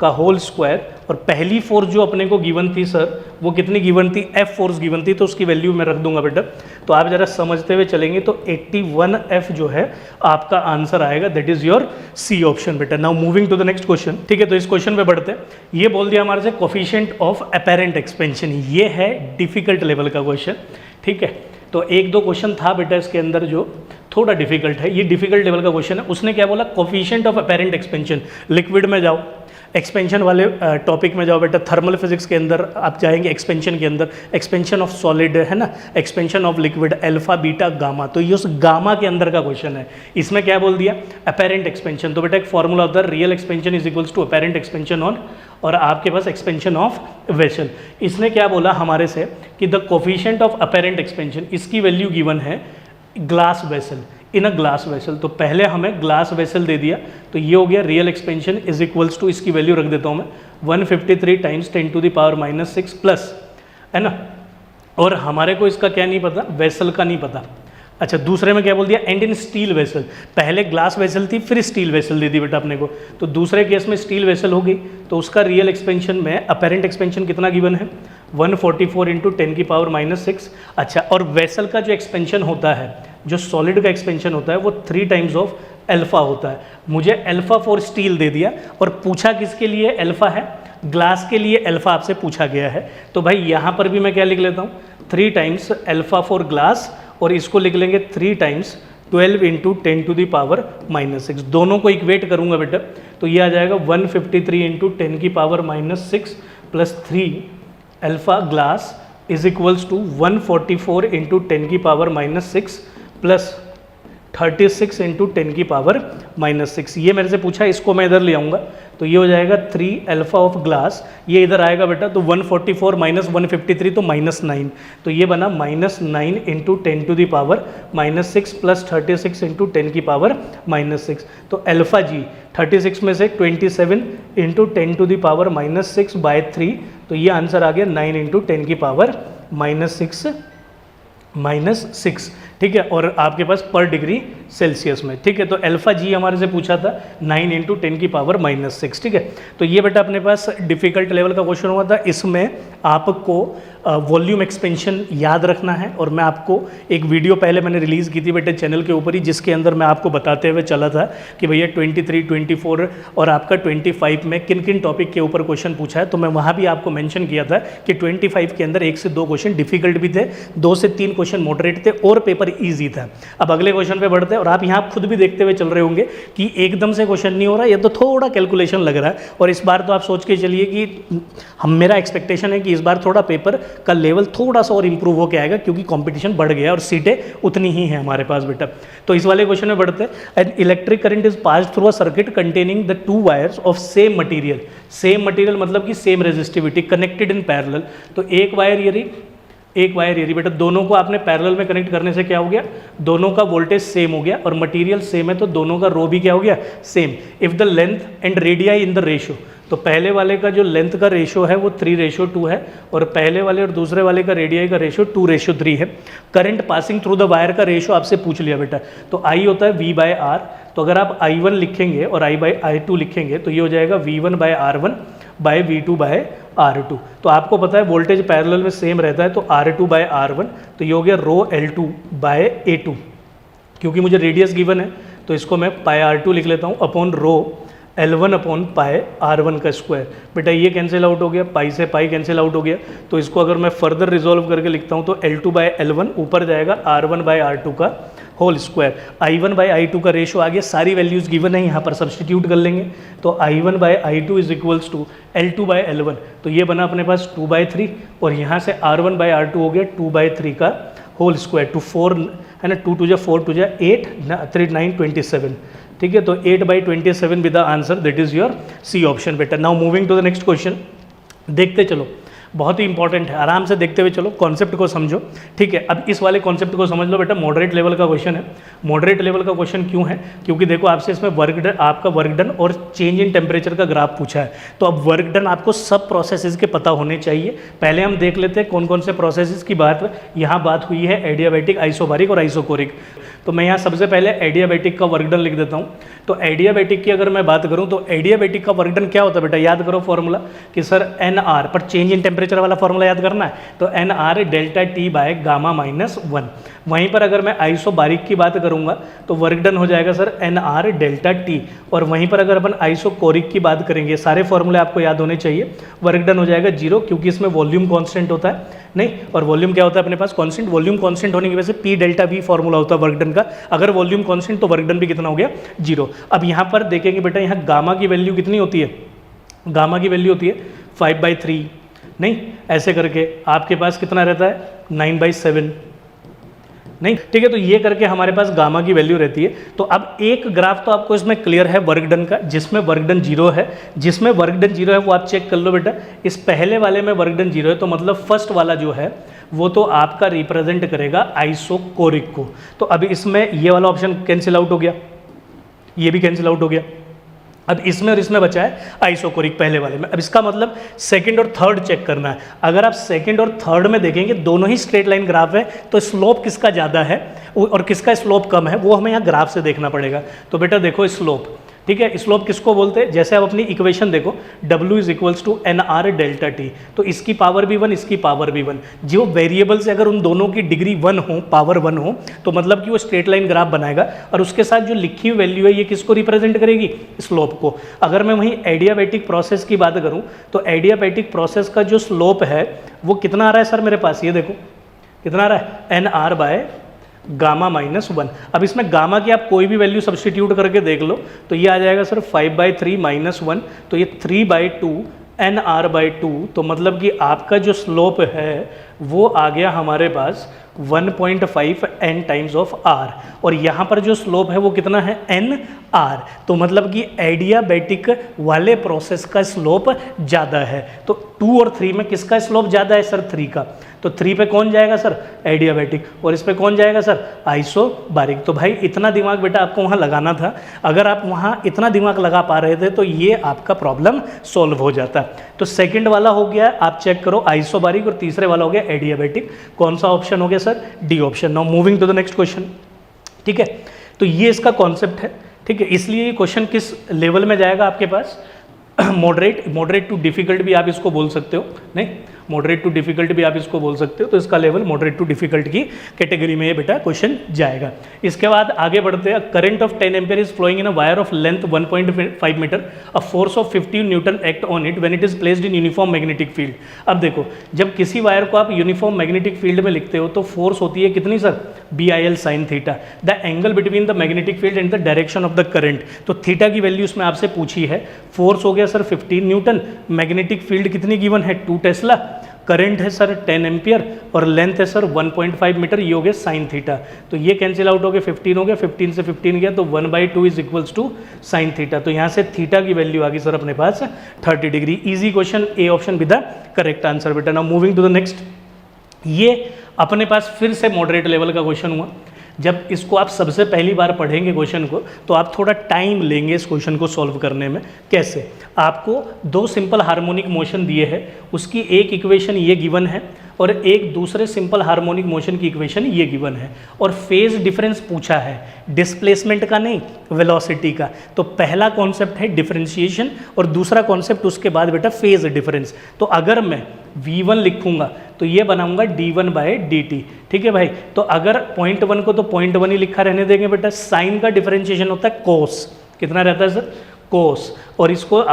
का होल स्क्वायर, और पहली फोर्स जो अपने को गिवन थी सर वो कितनी गिवन थी, f फोर्स गिवन थी, तो उसकी वैल्यू मैं रख दूंगा बेटा। तो आप जरा समझते हुए चलेंगे, तो 81f जो है आपका आंसर आएगा, that is your C option बेटा। Now moving to the next question, ठीक है, तो इस क्वेश्चन पे बढ़ते हैं। ये बोल दिया हमारे से कोफिशिएंट ऑफ अपेरेंट एक्सपेंशन, ये है डिफिकल्ट लेवल का क्वेश्चन, ठीक है। तो एक दो क्वेश्चन था बेटा इसके अंदर जो थोड़ा डिफिकल्ट है, ये डिफिकल्ट लेवल का क्वेश्चन है। उसने क्या बोला, coefficient of apparent expansion, liquid में जाओ, एक्सपेंशन वाले टॉपिक में जाओ बेटा, थर्मल फिजिक्स के अंदर आप जाएंगे, एक्सपेंशन के अंदर, एक्सपेंशन ऑफ सॉलिड है ना, expansion of liquid, alpha beta gamma, तो ये उस गामा के अंदर का क्वेश्चन है। इसमें क्या बोल दिया, अपेरेंट एक्सपेंशन, तो बेटा एक फॉर्मूला होता है, real expansion is equals to apparent expansion on, और आपके पास एक्सपेंशन ऑफ वेसल। इसने क्या बोला हमारे से कि the coefficient of apparent expansion, इसकी वैल्यू गिवन है glass vessel, in a glass vessel. तो पहले हमें ग्लास वेसल दे दिया, तो ये हो गया real expansion is equals to, इसकी वैल्यू रख देता हूँ मैं 153 times 10 to the power -6 plus, है ना, और हमारे को इसका क्या नहीं पता, वेसल का नहीं पता। अच्छा, दूसरे में क्या बोल दिया, एंड इन स्टील वेसल, पहले ग्लास वेसल थी फिर स्टील वेसल दे दी बेटा अपने को, तो दूसरे केस में स्टील वेसल हो गई, तो उसका रियल एक्सपेंशन में अपेरेंट एक्सपेंशन कितना गिवन है 144 इंटू 10 की पावर -6। अच्छा, और वेसल का जो एक्सपेंशन होता है, जो सॉलिड का एक्सपेंशन होता है, वो 3 टाइम्स ऑफ अल्फा होता है। मुझे अल्फा फॉर स्टील दे दिया, और पूछा किसके लिए अल्फा है, ग्लास के लिए अल्फा आपसे पूछा गया है। तो भाई यहाँ पर भी मैं क्या लिख लेता हूँ 3 टाइम्स अल्फा फॉर ग्लास, और इसको लिख लेंगे 3 times 12 into 10 to the power -6। दोनों को इक्वेट करूँगा बेटा, तो ये आ जाएगा 153 इंटू 10 की power -6 plus 3 alpha glass is equals to 144 into 10 की पावर -6 प्लस 36 इंटू 10 की पावर -6। ये मेरे से पूछा, इसको मैं इधर ले आऊँगा, तो ये हो जाएगा 3 अल्फा ऑफ ग्लास, ये इधर आएगा बेटा, तो 144 माइनस 153 तो -9, तो ये बना -9 into 10 to the power -6 plus 36 into 10 की पावर -6। तो अल्फा जी 36 में से 27 into 10 to the power -6 by 3, तो ये आंसर आ गया 9 इंटू 10 की पावर -6, ठीक है, और आपके पास पर डिग्री सेल्सियस में, ठीक है। तो अल्फा जी हमारे से पूछा था 9 इंटू 10 की पावर -6, ठीक है। तो ये बेटा अपने पास डिफिकल्ट लेवल का क्वेश्चन हुआ था। इसमें आपको वॉल्यूम एक्सपेंशन याद रखना है, और मैं आपको एक वीडियो पहले मैंने रिलीज़ की थी बेटे चैनल के ऊपर ही, जिसके अंदर मैं आपको बताते हुए चला था कि भैया 23, 24 और आपका 25 में किन किन टॉपिक के ऊपर क्वेश्चन पूछा है। तो मैं वहाँ भी आपको मेंशन किया था कि 25 के अंदर 1 से 2 क्वेश्चन डिफिकल्ट भी थे, 2 से 3 क्वेश्चन मॉडरेट थे, और पेपर ईजी था। अब अगले क्वेश्चन पे बढ़ते हैं, और आप यहाँ खुद भी देखते हुए चल रहे होंगे कि एकदम से क्वेश्चन नहीं हो रहा, ये तो थोड़ा कैलकुलेशन लग रहा है। और इस बार तो आप सोच के चलिए कि मेरा एक्सपेक्टेशन है कि इस बार थोड़ा पेपर का लेवल थोड़ा सा और इंप्रूव होकर आएगा, क्योंकि कंपटीशन बढ़ गया और सीटें उतनी ही हैं हमारे पास बेटा। तो इस वाले क्वेश्चन में बढ़ते हैं। An electric current is passed through a circuit containing the 2 wires of same material, same material मतलब कि same resistivity, connected in parallel. तो एक वायर ये बेटा, दोनों को आपने पैरेलल में कनेक्ट करने से क्या हो गया, दोनों का वोल्टेज सेम हो गया, और मटेरियल सेम है, तो दोनों का रो भी क्या हो गया, same. If the length and radii in the ratio, तो पहले वाले का जो लेंथ का रेशियो है वो 3:2 है, और पहले वाले और दूसरे वाले का रेडियाई का रेशियो 2:3 है। Current passing through the wire का रेशियो आपसे पूछ लिया बेटा, तो I होता है V/R, तो अगर आप I1 लिखेंगे और I/I2 लिखेंगे, तो ये हो जाएगा V1/R1 बाय V2/R2। तो आपको पता है वोल्टेज पैरेलल में सेम रहता है, तो R2/R1, तो ये हो गया ρL2/A2, क्योंकि मुझे रेडियस गिवन है, तो इसको मैं πr2 लिख लेता हूँ upon rho L1 upon pi R1 का स्क्वायर। बेटा ये कैंसिल आउट हो गया, पाई से पाई कैंसिल आउट हो गया, तो इसको अगर मैं फर्दर रिजोल्व करके लिखता हूँ तो L2 बाय L1 ऊपर जाएगा R1 बाय R2 का whole square. I1 by I2 का रेशो आ गया, सारी वैल्यूज़ गिवन है, यहाँ पर सब्सटीट्यूट कर लेंगे, तो I1 by I2 is equals to L2 by L1, तो ये बना अपने पास 2/3 और यहाँ से R1 बाय R2 हो गया 2/3 का होल स्क्वायर, टू 4 है ना, 2 2 4 2 8 3 9 27, ठीक है, तो 8/27 with the answer, that is your C option बेटा। Now moving to the next question, देखते चलो, बहुत ही इंपॉर्टेंट है, आराम से देखते हुए चलो, कॉन्सेप्ट को समझो, ठीक है। अब इस वाले कॉन्सेप्ट को समझ लो बेटा, मॉडरेट लेवल का क्वेश्चन है। मॉडरेट लेवल का क्वेश्चन क्यों है? क्योंकि देखो आपसे इसमें वर्क डन, आपका वर्क डन और चेंज इन टेम्परेचर का ग्राफ पूछा है, तो अब वर्क डन आपको सब प्रोसेसेस के पता होने चाहिए। पहले हम देख लेते हैं कौन कौन से प्रोसेसेस की बात यहाँ बात हुई है, एडियाबैटिक, आइसोबारिक और आइसोकोरिक। तो मैं यहाँ सबसे पहले एडियाबैटिक का वर्क डन लिख देता हूँ। तो एडियाबैटिक की अगर मैं बात करूँ तो एडियाबैटिक का वर्क डन क्या होता है बेटा, याद करो फॉर्मूला कि सर NR पर चेंज इन टेम्परेचर वाला फॉर्मूला याद करना है, तो NR delta T by gamma -1। वहीं पर अगर मैं आइसोबारिक की बात करूंगा तो वर्क डन हो जाएगा सर NR डेल्टा T, और वहीं पर अगर अपन आइसोकोरिक की बात करेंगे, सारे फॉर्मूले आपको याद होने चाहिए, वर्क डन हो जाएगा 0, क्योंकि इसमें वॉल्यूम कांस्टेंट होता है नहीं, और वॉल्यूम क्या होता है अपने पास कांस्टेंट, वॉल्यूम कांस्टेंट होने की वजह से P डेल्टा V फॉर्मूला होता है वर्क डन का, अगर वॉल्यूम कांस्टेंट तो वर्क डन भी कितना हो गया 0। अब यहाँ पर देखेंगे बेटा, यहाँ गामा की वैल्यू कितनी होती है, गामा की वैल्यू होती है 5/3 नहीं, ऐसे करके आपके पास कितना रहता है 9/7 नहीं, ठीक है, तो ये करके हमारे पास गामा की वैल्यू रहती है। तो अब एक ग्राफ तो आपको इसमें क्लियर है वर्क डन का, जिसमें वर्क डन 0 है, जिसमें वर्क डन 0 है वो आप चेक कर लो बेटा। इस पहले वाले में वर्क डन 0 है, तो मतलब फर्स्ट वाला जो है वो तो आपका रिप्रेजेंट करेगा आइसोकोरिक को। तो अब इसमें ये वाला ऑप्शन कैंसिल आउट हो गया, ये भी कैंसिल आउट हो गया, अब इसमें और इसमें बचा है आइसोकोरिक पहले वाले में। अब इसका मतलब सेकंड और थर्ड चेक करना है। अगर आप सेकंड और थर्ड में देखेंगे दोनों ही स्ट्रेट लाइन ग्राफ है, तो स्लोप किसका ज़्यादा है और किसका स्लोप कम है वो हमें यहाँ ग्राफ से देखना पड़ेगा। तो बेटा देखो स्लोप, ठीक है, स्लोप किसको बोलते हैं, जैसे आप अपनी इक्वेशन देखो W is equals to NR delta T, तो इसकी पावर भी 1, इसकी पावर भी 1, जो वेरिएबल से अगर उन दोनों की डिग्री 1 हो, पावर 1 हो, तो मतलब कि वो स्ट्रेट लाइन ग्राफ बनाएगा, और उसके साथ जो लिखी हुई वैल्यू है ये किसको रिप्रेजेंट करेगी, स्लोप को। अगर मैं वहीं एडियाबैटिक प्रोसेस की बात करूँ तो एडियाबैटिक प्रोसेस का जो स्लोप है वो कितना आ रहा है सर मेरे पास, ये देखो कितना आ रहा है NR बाय गामा -1। अब इसमें गामा की आप कोई भी वैल्यू सब्सटीट्यूट करके देख लो तो ये आ जाएगा सर 5/3 -1, तो ये 3/2 NR/2, तो मतलब कि आपका जो स्लोप है वो आ गया हमारे पास 1.5 n टाइम्स ऑफ R, और यहाँ पर जो स्लोप है वो कितना है NR, तो मतलब कि एडियाबैटिक वाले प्रोसेस का स्लोप ज़्यादा है। तो 2 और 3 में किसका स्लोप ज़्यादा है सर, 3 का, तो 3 पे कौन जाएगा सर, एडियाबैटिक, और इस पे कौन जाएगा सर, आइसोबारिक। तो भाई इतना दिमाग बेटा आपको वहाँ लगाना था, अगर आप वहाँ इतना दिमाग लगा पा रहे थे तो ये आपका प्रॉब्लम सॉल्व हो जाता। तो सेकंड वाला हो गया, आप चेक करो आइसोबारिक, और तीसरे वाला हो गया एडियाबैटिक। कौन सा ऑप्शन हो गया sir, D option. Now moving to the next question, ठीक है, तो ये इसका कॉन्सेप्ट है, ठीक है, इसलिए ये क्वेश्चन किस लेवल में जाएगा आपके पास, मॉडरेट टू डिफिकल्ट भी आप इसको बोल सकते हो, नहीं, मॉडरेट टू डिफिकल्ट भी आप इसको बोल सकते हो, तो इसका लेवल मॉडरेट टू डिफिकल्ट की कैटेगरी में ये बेटा क्वेश्चन जाएगा। इसके बाद आगे बढ़ते हैं, current of 10 ampere is flowing in a wire of length 1.5 metre, a force of 15 newton act on it when it is placed in uniform magnetic field. अब देखो, जब किसी वायर को आप यूनिफॉर्म मैग्नेटिक फील्ड में लिखते हो तो फोर्स होती है कितनी sir, BIL sin theta, the angle between the magnetic field and the direction of the current. तो थीटा की वैल्यू इसमें आपसे पूछी है, फोर्स हो गया सर 15 न्यूटन, मैग्नेटिक फील्ड कितनी गिवन है 2 टेस्ला, करंट है सर 10 एम्पियर, और लेंथ है सर 1.5 मीटर, ये हो गया साइन थीटा। तो ये कैंसिल आउट हो गया, 15 हो गया, 15 से 15 गया तो 1/2 is equals to sine theta. तो यहाँ से थीटा की वैल्यू आ गई सर अपने पास 30 degree. Easy question, A option with the correct answer बेटा। Now moving to the next, ये अपने पास फिर से मॉडरेट लेवल का क्वेश्चन हुआ। जब इसको आप सबसे पहली बार पढ़ेंगे क्वेश्चन को तो आप थोड़ा टाइम लेंगे इस क्वेश्चन को सॉल्व करने में। कैसे, आपको 2 सिंपल हार्मोनिक मोशन दिए हैं, उसकी एक इक्वेशन ये गिवन है और एक दूसरे सिंपल हार्मोनिक मोशन की इक्वेशन ये गिवन है, और फेज डिफरेंस पूछा है, डिस्प्लेसमेंट का नहीं वेलोसिटी का। तो पहला कॉन्सेप्ट है डिफरेंशिएशन और दूसरा कॉन्सेप्ट उसके बाद बेटा फेज डिफरेंस। तो अगर मैं V1 लिखूंगा तो ये बनाऊंगा d1/dt, ठीक है भाई। तो अगर 0.1 को तो 0.1 ही लिखा रहने देंगे बेटा, साइन का डिफरेंशिएशन होता है कोस, कितना रहता है सर, कोस, और इसको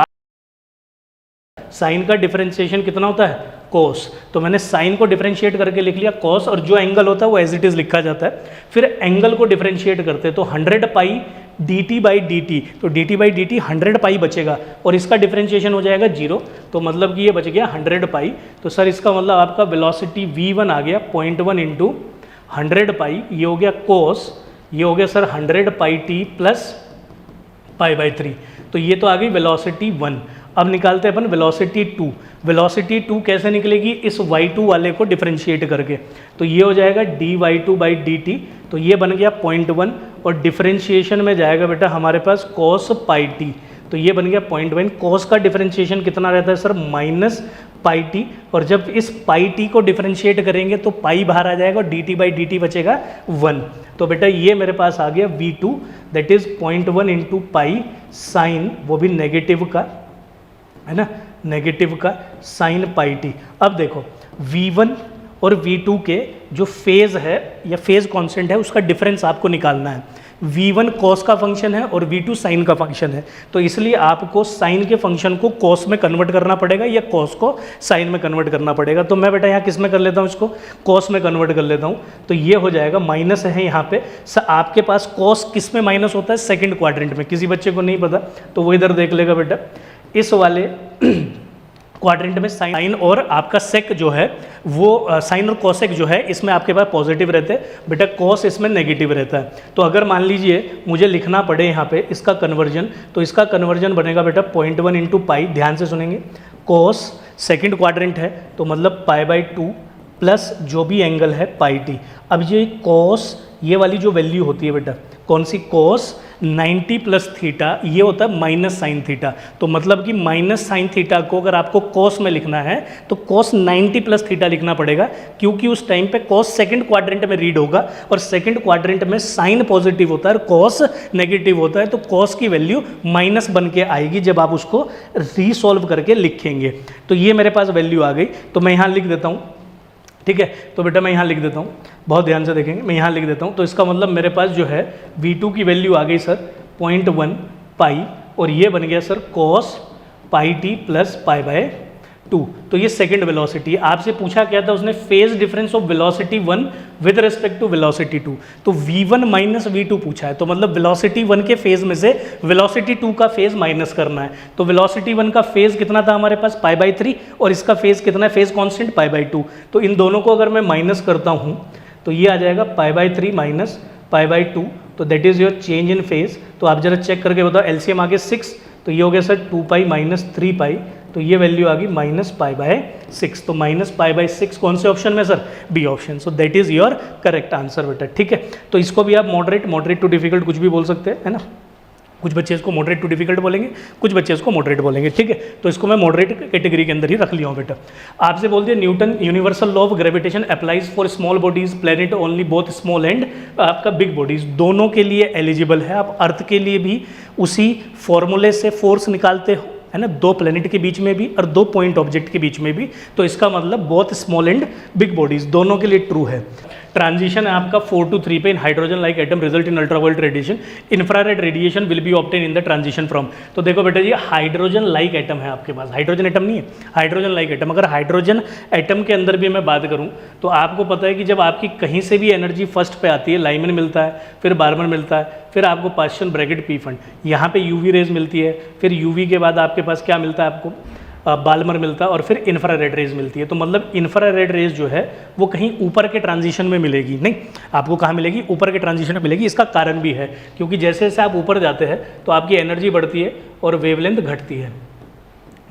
साइन का डिफरेंशिएशन कितना होता है, कोस। तो मैंने साइन को डिफरेंशिएट करके लिख लिया कोस, और जो एंगल होता है वो एज इट इज लिखा जाता है। फिर एंगल को डिफरेंशिएट करते हैं तो 100 पाई dt बाई dt, तो dt बाई dt 100 पाई बचेगा, और इसका डिफरेंशिएशन हो जाएगा 0, तो मतलब कि ये बच गया 100 पाई। तो सर इसका मतलब आपका वेलोसिटी v1 आ गया 0.1 इंटू 100 पाई, ये हो गया कोस, ये हो गया sir 100 pi t plus pi by 3। तो ये तो आ गई वेलोसिटी 1। अब निकालते हैं अपन वेलोसिटी 2। वेलोसिटी 2 कैसे निकलेगी, इस y2 वाले को डिफरेंशिएट करके, तो ये हो जाएगा dy2 बाई dt, तो ये बन गया 0.1, और डिफरेंशिएशन में जाएगा बेटा हमारे पास cos पाई t, तो ये बन गया 0.1। cos का डिफरेंशिएशन कितना रहता है सर, माइनस पाई टी, और जब इस पाई टी को डिफरेंशिएट करेंगे तो पाई बाहर आ जाएगा और dt बाई dt बचेगा 1। तो बेटा ये मेरे पास आ गया v2 that is 0.1 into pi sine, वो भी नेगेटिव का है ना, नेगेटिव का साइन पाई टी। अब देखो v1 और v2 के जो फेज है या फेज कांस्टेंट है उसका डिफरेंस आपको निकालना है। v1 cos का फंक्शन है और v2 साइन का फंक्शन है, तो इसलिए आपको साइन के फंक्शन को cos में कन्वर्ट करना पड़ेगा या cos को साइन में कन्वर्ट करना पड़ेगा। तो मैं बेटा यहाँ किस में कर लेता हूँ, इसको cos में कन्वर्ट कर लेता हूँ, तो ये हो जाएगा माइनस है यहाँ पे। आपके पास cos किस में माइनस होता है, सेकेंड क्वाड्रेंट में, किसी बच्चे को नहीं पता तो वो इधर देख लेगा बेटा, इस वाले क्वाड्रेंट में साइन और आपका सेक जो है वो साइन और कोसेक जो है इसमें आपके पास पॉजिटिव रहते हैं बेटा, कोस इसमें नेगेटिव रहता है। तो अगर मान लीजिए मुझे लिखना पड़े यहाँ पे इसका कन्वर्जन, तो इसका कन्वर्जन बनेगा बेटा 0.1 इंटू पाई, ध्यान से सुनेंगे, कोस सेकंड क्वाड्रेंट है तो मतलब पाई बाई 2 प्लस जो भी एंगल है पाई टी। अब ये कोस, ये वाली जो वैल्यू होती है बेटा कौन सी, कोस 90 प्लस थीटा, ये होता है माइनस साइन थीटा। तो मतलब कि माइनस साइन थीटा को अगर आपको कोस में लिखना है तो कोस 90 प्लस थीटा लिखना पड़ेगा, क्योंकि उस टाइम पे कोस सेकंड क्वाड्रेंट में रीड होगा और सेकंड क्वाड्रेंट में साइन पॉजिटिव होता है और कोस नेगेटिव होता है, तो कोस की वैल्यू माइनस बन के आएगी जब आप उसको रीसॉल्व करके लिखेंगे। तो ये मेरे पास वैल्यू आ गई, तो मैं यहाँ लिख देता हूँ, ठीक है। तो बेटा मैं यहाँ लिख देता हूँ, बहुत ध्यान से देखेंगे, मैं यहाँ लिख देता हूँ। तो इसका मतलब मेरे पास जो है v2 की वैल्यू आ गई सर 0.1 पाई, और ये बन गया sir cos pi T plus pi by 2। तो ये सेकंड वेलोसिटी। आपसे पूछा क्या था उसने, phase difference of velocity 1 with respect to velocity 2, तो v1 माइनस v2 पूछा है, तो मतलब वेलोसिटी 1 के फेज में से वेलोसिटी 2 का फेज माइनस करना है। तो वेलोसिटी 1 का फेज कितना था हमारे पास, पाई बाई 3, और इसका फेज कितना है, फेज कांस्टेंट पाई बाई 2। तो इन दोनों को अगर मैं माइनस करता हूँ तो ये आ जाएगा pi by 3 minus pi by 2, तो that is your change in phase. तो आप जरा चेक करके बताओ, एलसीएम आ गया 6, तो ये हो गया सर 2 पाई माइनस 3 पाई, तो ये वैल्यू आ गई माइनस पाई बाय 6। तो माइनस पाई बाय 6 कौन से ऑप्शन में sir, B option. So that is your correct answer बेटा, ठीक है। तो इसको भी आप मॉडरेट टू डिफिकल्ट कुछ भी बोल सकते हैं, है ना। कुछ बच्चे इसको मॉडरेट टू डिफिकल्ट बोलेंगे, कुछ बच्चे इसको मॉडरेट बोलेंगे, ठीक है। तो इसको मैं मॉडरेट कैटेगरी के अंदर ही रख लिया हूँ बेटा। आपसे बोल दिया Newton universal law of gravitation applies for small bodies, planet only, both small and आपका बिग बॉडीज, दोनों के लिए एलिजिबल है। आप अर्थ के लिए भी उसी फॉर्मूले से फोर्स निकालते हो, है ना, 2 प्लेनेट के बीच में भी और 2 पॉइंट ऑब्जेक्ट के बीच में भी। तो इसका मतलब both small and big bodies दोनों के लिए ट्रू है। ट्रांजिशन है आपका 4 to 3 पे, in hydrogen like atom result in ultraviolet radiation, infrared radiation will be obtain in the transition from. तो देखो बेटा ये हाइड्रोजन लाइक एटम है आपके पास, हाइड्रोजन एटम नहीं है, हाइड्रोजन लाइक एटम। अगर हाइड्रोजन एटम के अंदर भी मैं बात करूं तो आपको पता है कि जब आपकी कहीं से भी एनर्जी फर्स्ट पे आती है, लाइमन मिलता है, फिर बार्मन मिलता है, फिर आपको पास्चन ब्रैकेट पी फंड, यहाँ पे यूवी रेज मिलती है, फिर यूवी के बाद आपके पास क्या मिलता है, आपको बाल्मर मिलता है, और फिर इंफ्रारेड रेज मिलती है। तो मतलब इंफ्रारेड रेज जो है वो कहीं ऊपर के ट्रांजिशन में मिलेगी, नहीं आपको कहाँ मिलेगी, ऊपर के ट्रांजिशन में मिलेगी। इसका कारण भी है क्योंकि जैसे जैसे आप ऊपर जाते हैं तो आपकी एनर्जी बढ़ती है और वेवलेंथ घटती है,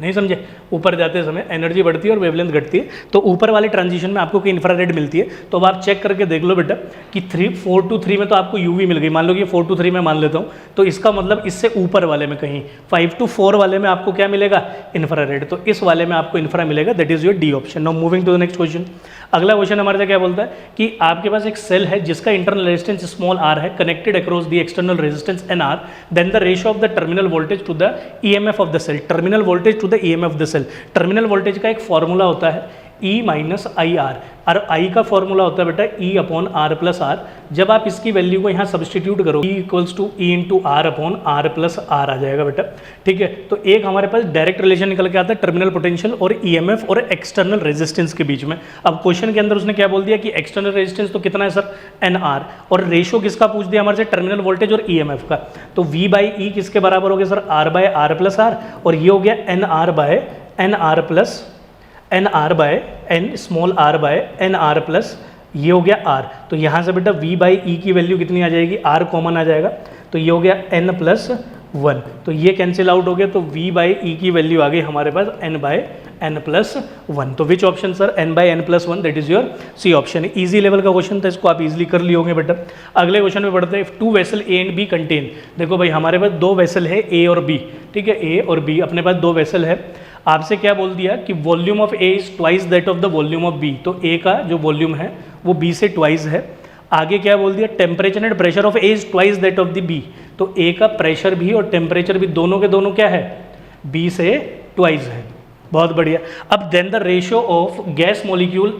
नहीं समझे, ऊपर जाते समय एनर्जी बढ़ती है और वेवलेंथ घटती है। तो ऊपर वाले ट्रांजिशन में आपको इंफ्रारेड मिलती है। तो अब आप चेक करके देख लो बेटा कि 4 to 3 में तो आपको यूवी मिल गई, मान लो कि 4 to 3 में मान लेता हूँ, तो इसका मतलब इससे ऊपर वाले में कहीं 5 to 4 वाले में आपको क्या मिलेगा, इंफ्रारेड। तो इस वाले में आपको इंफ्रा मिलेगा, that is your D option. Now moving to the next question. अगला क्वेश्चन हमारे से क्या बोलता है कि आपके पास एक सेल है जिसका इंटरनल रेजिस्टेंस स्मॉल r है, connected across the external resistance nr, then the ratio of the terminal voltage to the EMF of the cell, terminal voltage to the EMF of the cell. Terminal voltage का एक formula होता है E minus I R, और आई का formula होता है बेटा E upon R plus R. जब आप इसकी वैल्यू को यहाँ सब्सटीट्यूट करो, E equals to E into R upon R plus R आ जाएगा बेटा, ठीक है। तो एक हमारे पास डायरेक्ट रिलेशन निकल के आता है टर्मिनल पोटेंशियल और ईएमएफ और एक्सटर्नल रेजिस्टेंस के बीच में। अब क्वेश्चन के अंदर उसने क्या बोल दिया कि एक्सटर्नल रेजिस्टेंस तो कितना है सर, एन आर, और रेशो किसका पूछ दिया हमारे से, टर्मिनल वोल्टेज और ईएमएफ का। तो वी बाई ई किसके बराबर हो गया sir, R by R plus R, और ये हो गया N R by N R plus N R by N small r by N R plus, ये हो गया आर। तो यहाँ से बेटा v बाई ई की वैल्यू कितनी आ जाएगी, r कॉमन आ जाएगा, तो ये हो गया n प्लस 1, तो ये कैंसिल आउट हो गया, तो v बाई ई की वैल्यू आ गई हमारे पास n बाय n प्लस 1। तो which option sir, n by n plus 1, that is your C option. Easy level का क्वेश्चन था, इसको आप इजीली कर लिए होंगे बेटा। अगले क्वेश्चन में बढ़ते हैं, two vessel A and B contain. देखो भाई हमारे पास दो वेसल है ए और बी, ठीक है, ए और बी अपने पास दो वेसल है। आपसे क्या बोल दिया कि volume of A is twice that of the volume of B, तो ए का जो वॉल्यूम है वो बी से ट्वाइस है। आगे क्या बोल दिया, temperature and pressure of A is twice that of the B, तो ए का प्रेशर भी और टेम्परेचर भी दोनों के दोनों क्या है, बी से ट्वाइस है। बहुत बढ़िया। अब then the ratio of gas molecule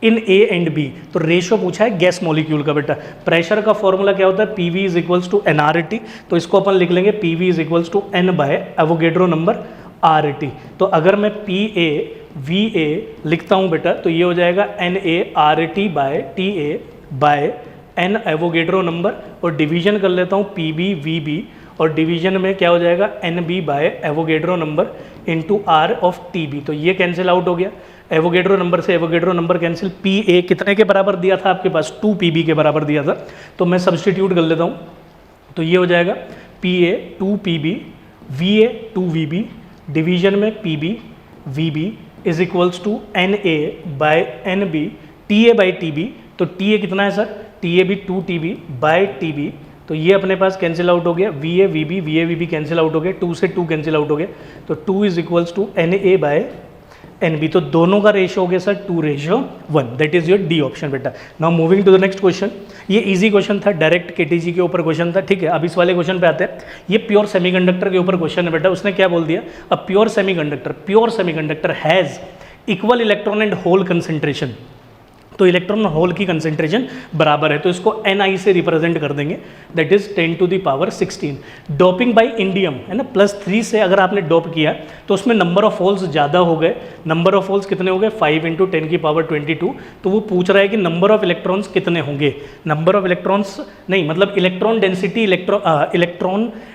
in A and B, तो रेशियो पूछा है गैस मॉलिक्यूल का बेटा। प्रेशर का फॉर्मूला क्या होता है, P V is equals to N R T, तो इसको अपन लिख लेंगे P V is equals to N by Avogadro number R T. तो अगर मैं पी ए वी ए लिखता हूँ बेटा, तो ये हो जाएगा N A R T by T A by N Avogadro number, और डिवीजन कर लेता हूँ पी बी वी बी, और डिवीजन में क्या हो जाएगा N B by Avogadro number into R of T B. तो ये कैंसिल आउट हो गया, एवोगेड्रो नंबर से Avogadro number cancel. P A कितने के बराबर दिया था आपके पास, 2 पी बी के बराबर दिया था, तो मैं सब्सटीट्यूट कर लेता हूँ, तो ये हो जाएगा P A 2 P B V A 2 V B, division में P B V B is equals to N A by N B T A by T B. तो टी ए कितना है सर, टी ए भी 2 T B by T B, तो ये अपने पास cancel out हो गया, V A V B cancel out हो गया, 2 से 2 कैंसिल आउट हो गया, तो 2 is equals to N A by N B. तो दोनों का रेशियो हो गया sir 2:1, that is your D option बेटा। Now moving to the next question. ये इजी क्वेश्चन था, डायरेक्ट केटीजी के ऊपर क्वेश्चन था, ठीक है। अब इस वाले क्वेश्चन पे आते हैं, ये प्योर सेमीकंडक्टर के ऊपर क्वेश्चन है बेटा। उसने क्या बोल दिया, a pure semiconductor has equal electron and hole concentration, तो इलेक्ट्रॉन और होल की कंसेंट्रेशन बराबर है, तो इसको Ni से रिप्रेजेंट कर देंगे, that is 10⁻16। Doping by indium है ना, +3 से अगर आपने डोप किया तो उसमें नंबर ऑफ होल्स ज़्यादा हो गए। नंबर ऑफ होल्स कितने हो गए, 5 × 10⁻22। तो वो पूछ रहा है कि नंबर ऑफ इलेक्ट्रॉन्स कितने होंगे, नंबर ऑफ इलेक्ट्रॉन्स नहीं, मतलब इलेक्ट्रॉन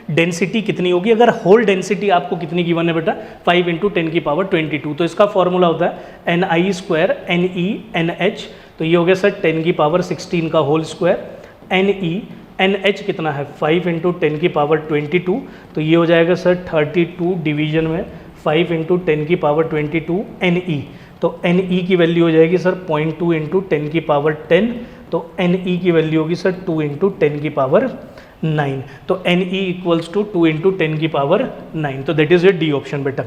डेंसिटी कितनी होगी, अगर होल डेंसिटी आपको कितनी गिवन है बेटा, 5 × 10⁻22। तो इसका फॉर्मूला होता है Ni² NeNH, तो ये हो गया सर 10⁻16 का होल स्क्वायर। NeNH कितना है, 5 × 10⁻22, तो ये हो जाएगा सर 32 डिवीजन में 5 × 10⁻22 Ne, तो Ne की वैल्यू हो जाएगी सर 0.2 × 10⁻10, तो Ne की वैल्यू होगी सर 2 × 10⁻9, तो Ne इक्वल्स टू 2 × 10⁻9, तो that is your D option बेटा,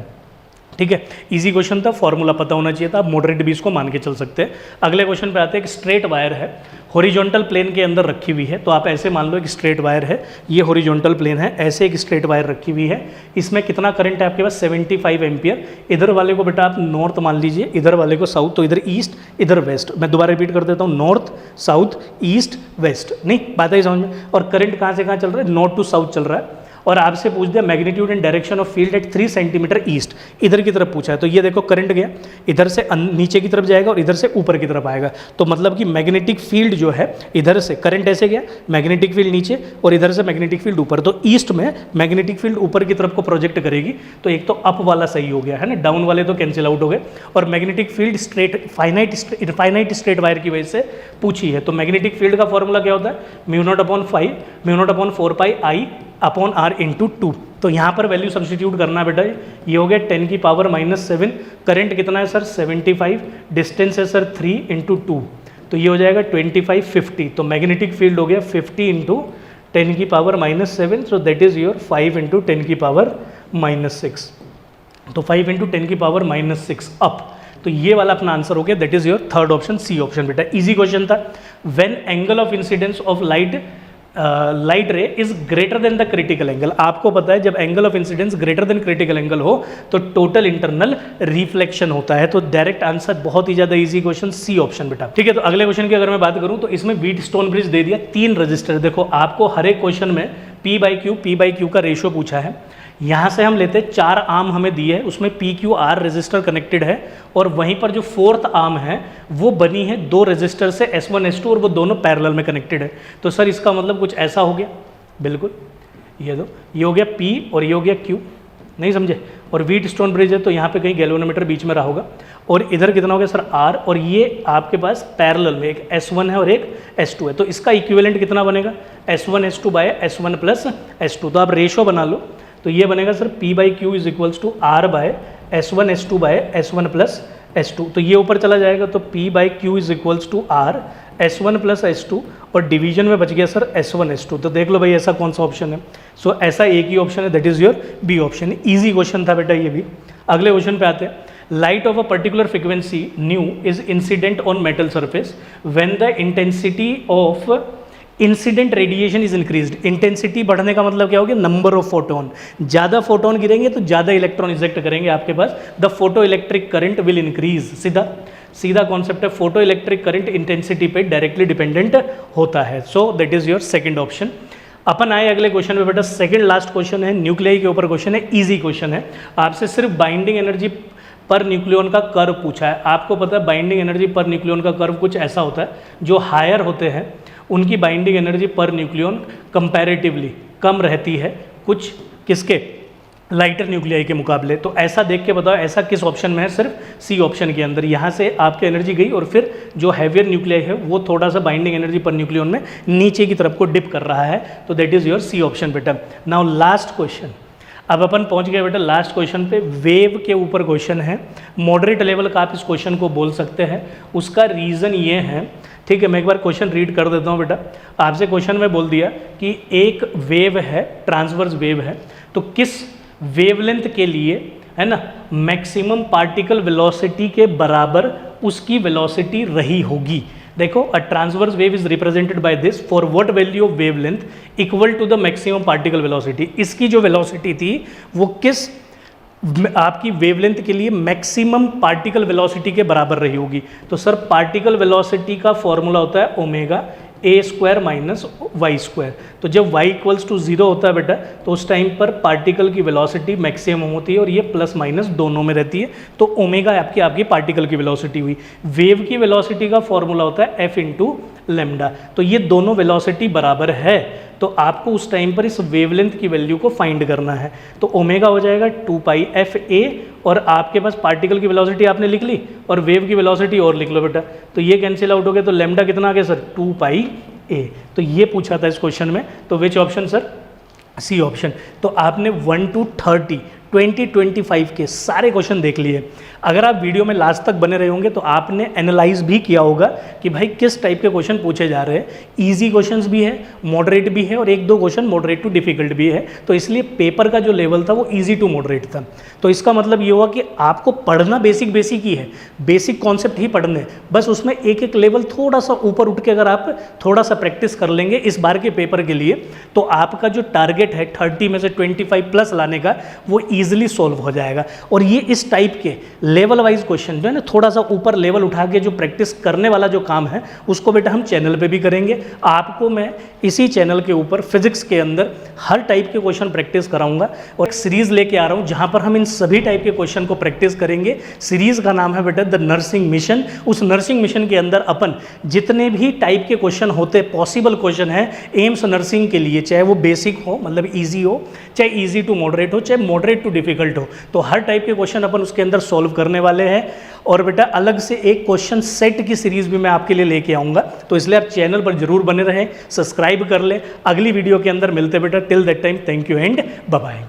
ठीक है। इजी क्वेश्चन था, फॉर्मूला पता होना चाहिए था, आप मॉडरेट भी इसको मान के चल सकते हैं। अगले क्वेश्चन पे आते हैं, एक स्ट्रेट वायर है, हॉरिजॉन्टल प्लेन के अंदर रखी हुई है, तो आप ऐसे मान लो एक स्ट्रेट वायर है, ये हॉरिजॉन्टल प्लेन है, ऐसे एक स्ट्रेट वायर रखी हुई है, इसमें कितना करंट है आपके पास, 75 एम्पियर। इधर वाले को बेटा आप नॉर्थ मान लीजिए, इधर वाले को साउथ, तो इधर ईस्ट इधर वेस्ट। मैं दोबारा रिपीट कर देता हूँ, नॉर्थ साउथ ईस्ट वेस्ट, नहीं बात है समझ में। और करंट कहाँ से कहाँ चल रहा है, नॉर्थ टू साउथ चल रहा है, और आपसे पूछ दिया magnitude and direction of field at 3 centimetre east, इधर की तरफ पूछा है। तो ये देखो करंट गया, इधर से नीचे की तरफ जाएगा और इधर से ऊपर की तरफ आएगा, तो मतलब कि मैग्नेटिक फील्ड जो है, इधर से करंट ऐसे गया, मैग्नेटिक फील्ड नीचे और इधर से मैग्नेटिक फील्ड ऊपर, तो ईस्ट में मैग्नेटिक फील्ड ऊपर की तरफ को प्रोजेक्ट करेगी, तो एक तो अप वाला सही हो गया है ना, डाउन वाले तो कैंसिल आउट हो गए। और magnetic field straight finite straight wire की वजह से पूछी है, तो मैग्नेटिक फील्ड का फॉर्मूला क्या होता है, μ0/5 μ0/4πI अपॉन R × 2। तो यहाँ पर वैल्यू सब्सटीट्यूट करना बेटा, ये हो गया 10⁻⁻7, करंट कितना है सर 75, डिस्टेंस है सर 3 × 2, तो ये हो जाएगा 2550। तो मैग्नेटिक फील्ड हो गया 50 × 10⁻⁻7, सो दैट इज योर 5 × 10⁻⁻6, तो 5 × 10⁻⁻6 अप, तो ये वाला अपना आंसर हो गया, that is your third option, C option बेटा। इजी क्वेश्चन था। When angle of incidence of light light ray is greater than the critical angle. आपको पता है जब angle of incidence greater than critical angle हो तो टोटल इंटरनल रिफ्लेक्शन होता है। तो डायरेक्ट आंसर बहुत ही ज्यादा इजी क्वेश्चन, सी ऑप्शन बेटा। ठीक है, तो अगले क्वेश्चन की अगर मैं बात करूं तो इसमें व्हीटस्टोन ब्रिज दे दिया, 3 रजिस्टर। देखो आपको हर एक क्वेश्चन में P बाई क्यू का रेशियो पूछा है। यहाँ से हम लेते हैं 4 आर्म हमें दिए है, उसमें PQR रजिस्टर कनेक्टेड है और वहीं पर जो 4th आर्म है वो बनी है 2 रजिस्टर से S1 S2 और वो दोनों पैरेलल में कनेक्टेड है। तो सर इसका मतलब कुछ ऐसा हो गया, बिल्कुल ये दो, ये हो गया P और ये हो गया Q, नहीं समझे। और व्हीटस्टोन ब्रिज है तो यहाँ पे कहीं गैल्वेनोमीटर बीच में रहा होगा और इधर कितना हो गया सर R, और ये आपके पास पैरेलल में एक S1 है और एक S2 है। तो इसका इक्विवेलेंट कितना बनेगा, S1 S2 by S1 plus S2। तो आप रेशो बना लो, तो ये बनेगा sir P by Q is equals to R by S1 S2 by S1 plus S2। तो ये ऊपर चला जाएगा तो P by Q is equals to R S1 plus S2 और डिवीजन में बच गया सर S1 S2। तो देख लो भाई ऐसा कौन सा ऑप्शन है। सो ऐसा एक ही ऑप्शन है, that is your B option. Easy question था बेटा ये भी। अगले क्वेश्चन पे आते हैं। Light of a particular frequency nu is incident on metal surface when the intensity of incident radiation is increased. Intensity बढ़ने का मतलब क्या हो गया, नंबर ऑफ फोटोन। ज़्यादा फोटोन गिरेंगे तो ज़्यादा इलेक्ट्रॉन इजेक्ट करेंगे आपके पास, the photo electric current will increase. सीधा सीधा कॉन्सेप्ट है, फोटो इलेक्ट्रिक करंट इंटेंसिटी पे डायरेक्टली डिपेंडेंट होता है। So that is your second option. अपन आए अगले क्वेश्चन पे बेटा, सेकंड लास्ट क्वेश्चन है, न्यूक्लियाई के ऊपर क्वेश्चन है, इजी क्वेश्चन है। आपसे सिर्फ बाइंडिंग एनर्जी पर न्यूक्लियन का कर्व पूछा है। आपको पता है बाइंडिंग एनर्जी पर न्यूक्लियन का कर्व कुछ ऐसा होता है, जो हायर होते हैं उनकी binding energy per nucleon comparatively कम रहती है कुछ किसके, लाइटर न्यूक्लियाई के मुकाबले। तो ऐसा देख के बताओ ऐसा किस ऑप्शन में है, सिर्फ सी ऑप्शन के अंदर। यहाँ से आपकी एनर्जी गई और फिर जो हैवियर न्यूक्लियाई है वो थोड़ा सा बाइंडिंग एनर्जी पर न्यूक्लियन में नीचे की तरफ को डिप कर रहा है। तो that is your C option बेटा। नाउ लास्ट क्वेश्चन, अब अपन पहुंच गए बेटा लास्ट क्वेश्चन पे। वेव के ऊपर क्वेश्चन है, मॉडरेट लेवल का आप इस क्वेश्चन को बोल सकते हैं। उसका रीज़न ये है, ठीक है, मैं एक बार क्वेश्चन रीड कर देता हूँ बेटा। आपसे क्वेश्चन में बोल दिया कि एक वेव है, ट्रांसवर्स वेव है, तो किस वेवलेंथ के लिए, है ना, मैक्सिमम पार्टिकल वेलोसिटी के बराबर उसकी वेलोसिटी रही होगी। देखो, a transverse wave is represented by this, for what value of wavelength equal to the maximum particle velocity. इसकी जो वेलोसिटी थी वो किस आपकी वेवलेंथ के लिए मैक्सिमम पार्टिकल वेलोसिटी के बराबर रही होगी। तो सर पार्टिकल वेलोसिटी का फॉर्मूला होता है omega A square minus Y square. तो जब y इक्वल्स टू 0 होता है बेटा तो उस टाइम पर पार्टिकल की वेलोसिटी मैक्सिमम होती है और ये प्लस माइनस दोनों में रहती है। तो ओमेगा आपकी पार्टिकल की वेलोसिटी हुई। वेव की वेलोसिटी का फॉर्मूला होता है f इंटू लेमडा। तो ये दोनों वेलोसिटी बराबर है, तो आपको उस टाइम पर इस वेवलेंथ की वैल्यू को फाइंड करना है। तो ओमेगा हो जाएगा 2 पाई एफ ए, और आपके पास पार्टिकल की वेलोसिटी आपने लिख ली और वेव की वेलोसिटी और लिख लो बेटा। तो ये कैंसिल आउट हो गया, तो लेमडा कितना आ गया सर, 2 पाई ए। तो ये पूछा था इस क्वेश्चन में। तो which option sir, C option. तो आपने 1 to 30 2025 के सारे क्वेश्चन देख लिए। अगर आप वीडियो में लास्ट तक बने रहे होंगे तो आपने एनालाइज भी किया होगा कि भाई किस टाइप के क्वेश्चन पूछे जा रहे हैं। इजी क्वेश्चंस भी है, मॉडरेट भी है और 1-2 क्वेश्चन मॉडरेट टू डिफिकल्ट भी है। तो इसलिए पेपर का जो लेवल था वो इजी टू मॉडरेट था। तो इसका मतलब ये हुआ कि आपको पढ़ना बेसिक ही है, बेसिक कॉन्सेप्ट ही पढ़ने, बस उसमें एक एक लेवल थोड़ा सा ऊपर उठ के अगर आप थोड़ा सा प्रैक्टिस कर लेंगे इस बार के पेपर के लिए, तो आपका जो टारगेट है 30 में से 25 प्लस लाने का वो ईजिली सॉल्व हो जाएगा। और ये इस टाइप के लेवल वाइज क्वेश्चन जो है ना, थोड़ा सा ऊपर लेवल उठा के जो प्रैक्टिस करने वाला जो काम है उसको बेटा हम चैनल पे भी करेंगे। आपको मैं इसी चैनल के ऊपर फिजिक्स के अंदर हर टाइप के क्वेश्चन प्रैक्टिस कराऊंगा और एक सीरीज लेके आ रहा हूं जहां पर हम इन सभी टाइप के क्वेश्चन को प्रैक्टिस करेंगे। सीरीज का नाम है बेटा द नर्सिंग मिशन। उस नर्सिंग मिशन के अंदर अपन जितने भी टाइप के क्वेश्चन होते, पॉसिबल क्वेश्चन है एम्स नर्सिंग के लिए, चाहे वो बेसिक हो मतलब ईजी हो, चाहे ईजी टू मॉडरेट हो, चाहे मॉडरेट टू डिफिकल्ट हो, तो हर टाइप के क्वेश्चन अपन उसके अंदर सॉल्व करने वाले हैं। और बेटा अलग से एक क्वेश्चन सेट की सीरीज भी मैं आपके लिए लेके आऊंगा, तो इसलिए आप चैनल पर जरूर बने रहें, सब्सक्राइब कर लें। अगली वीडियो के अंदर मिलते बेटा, till that time thank you and bye bye.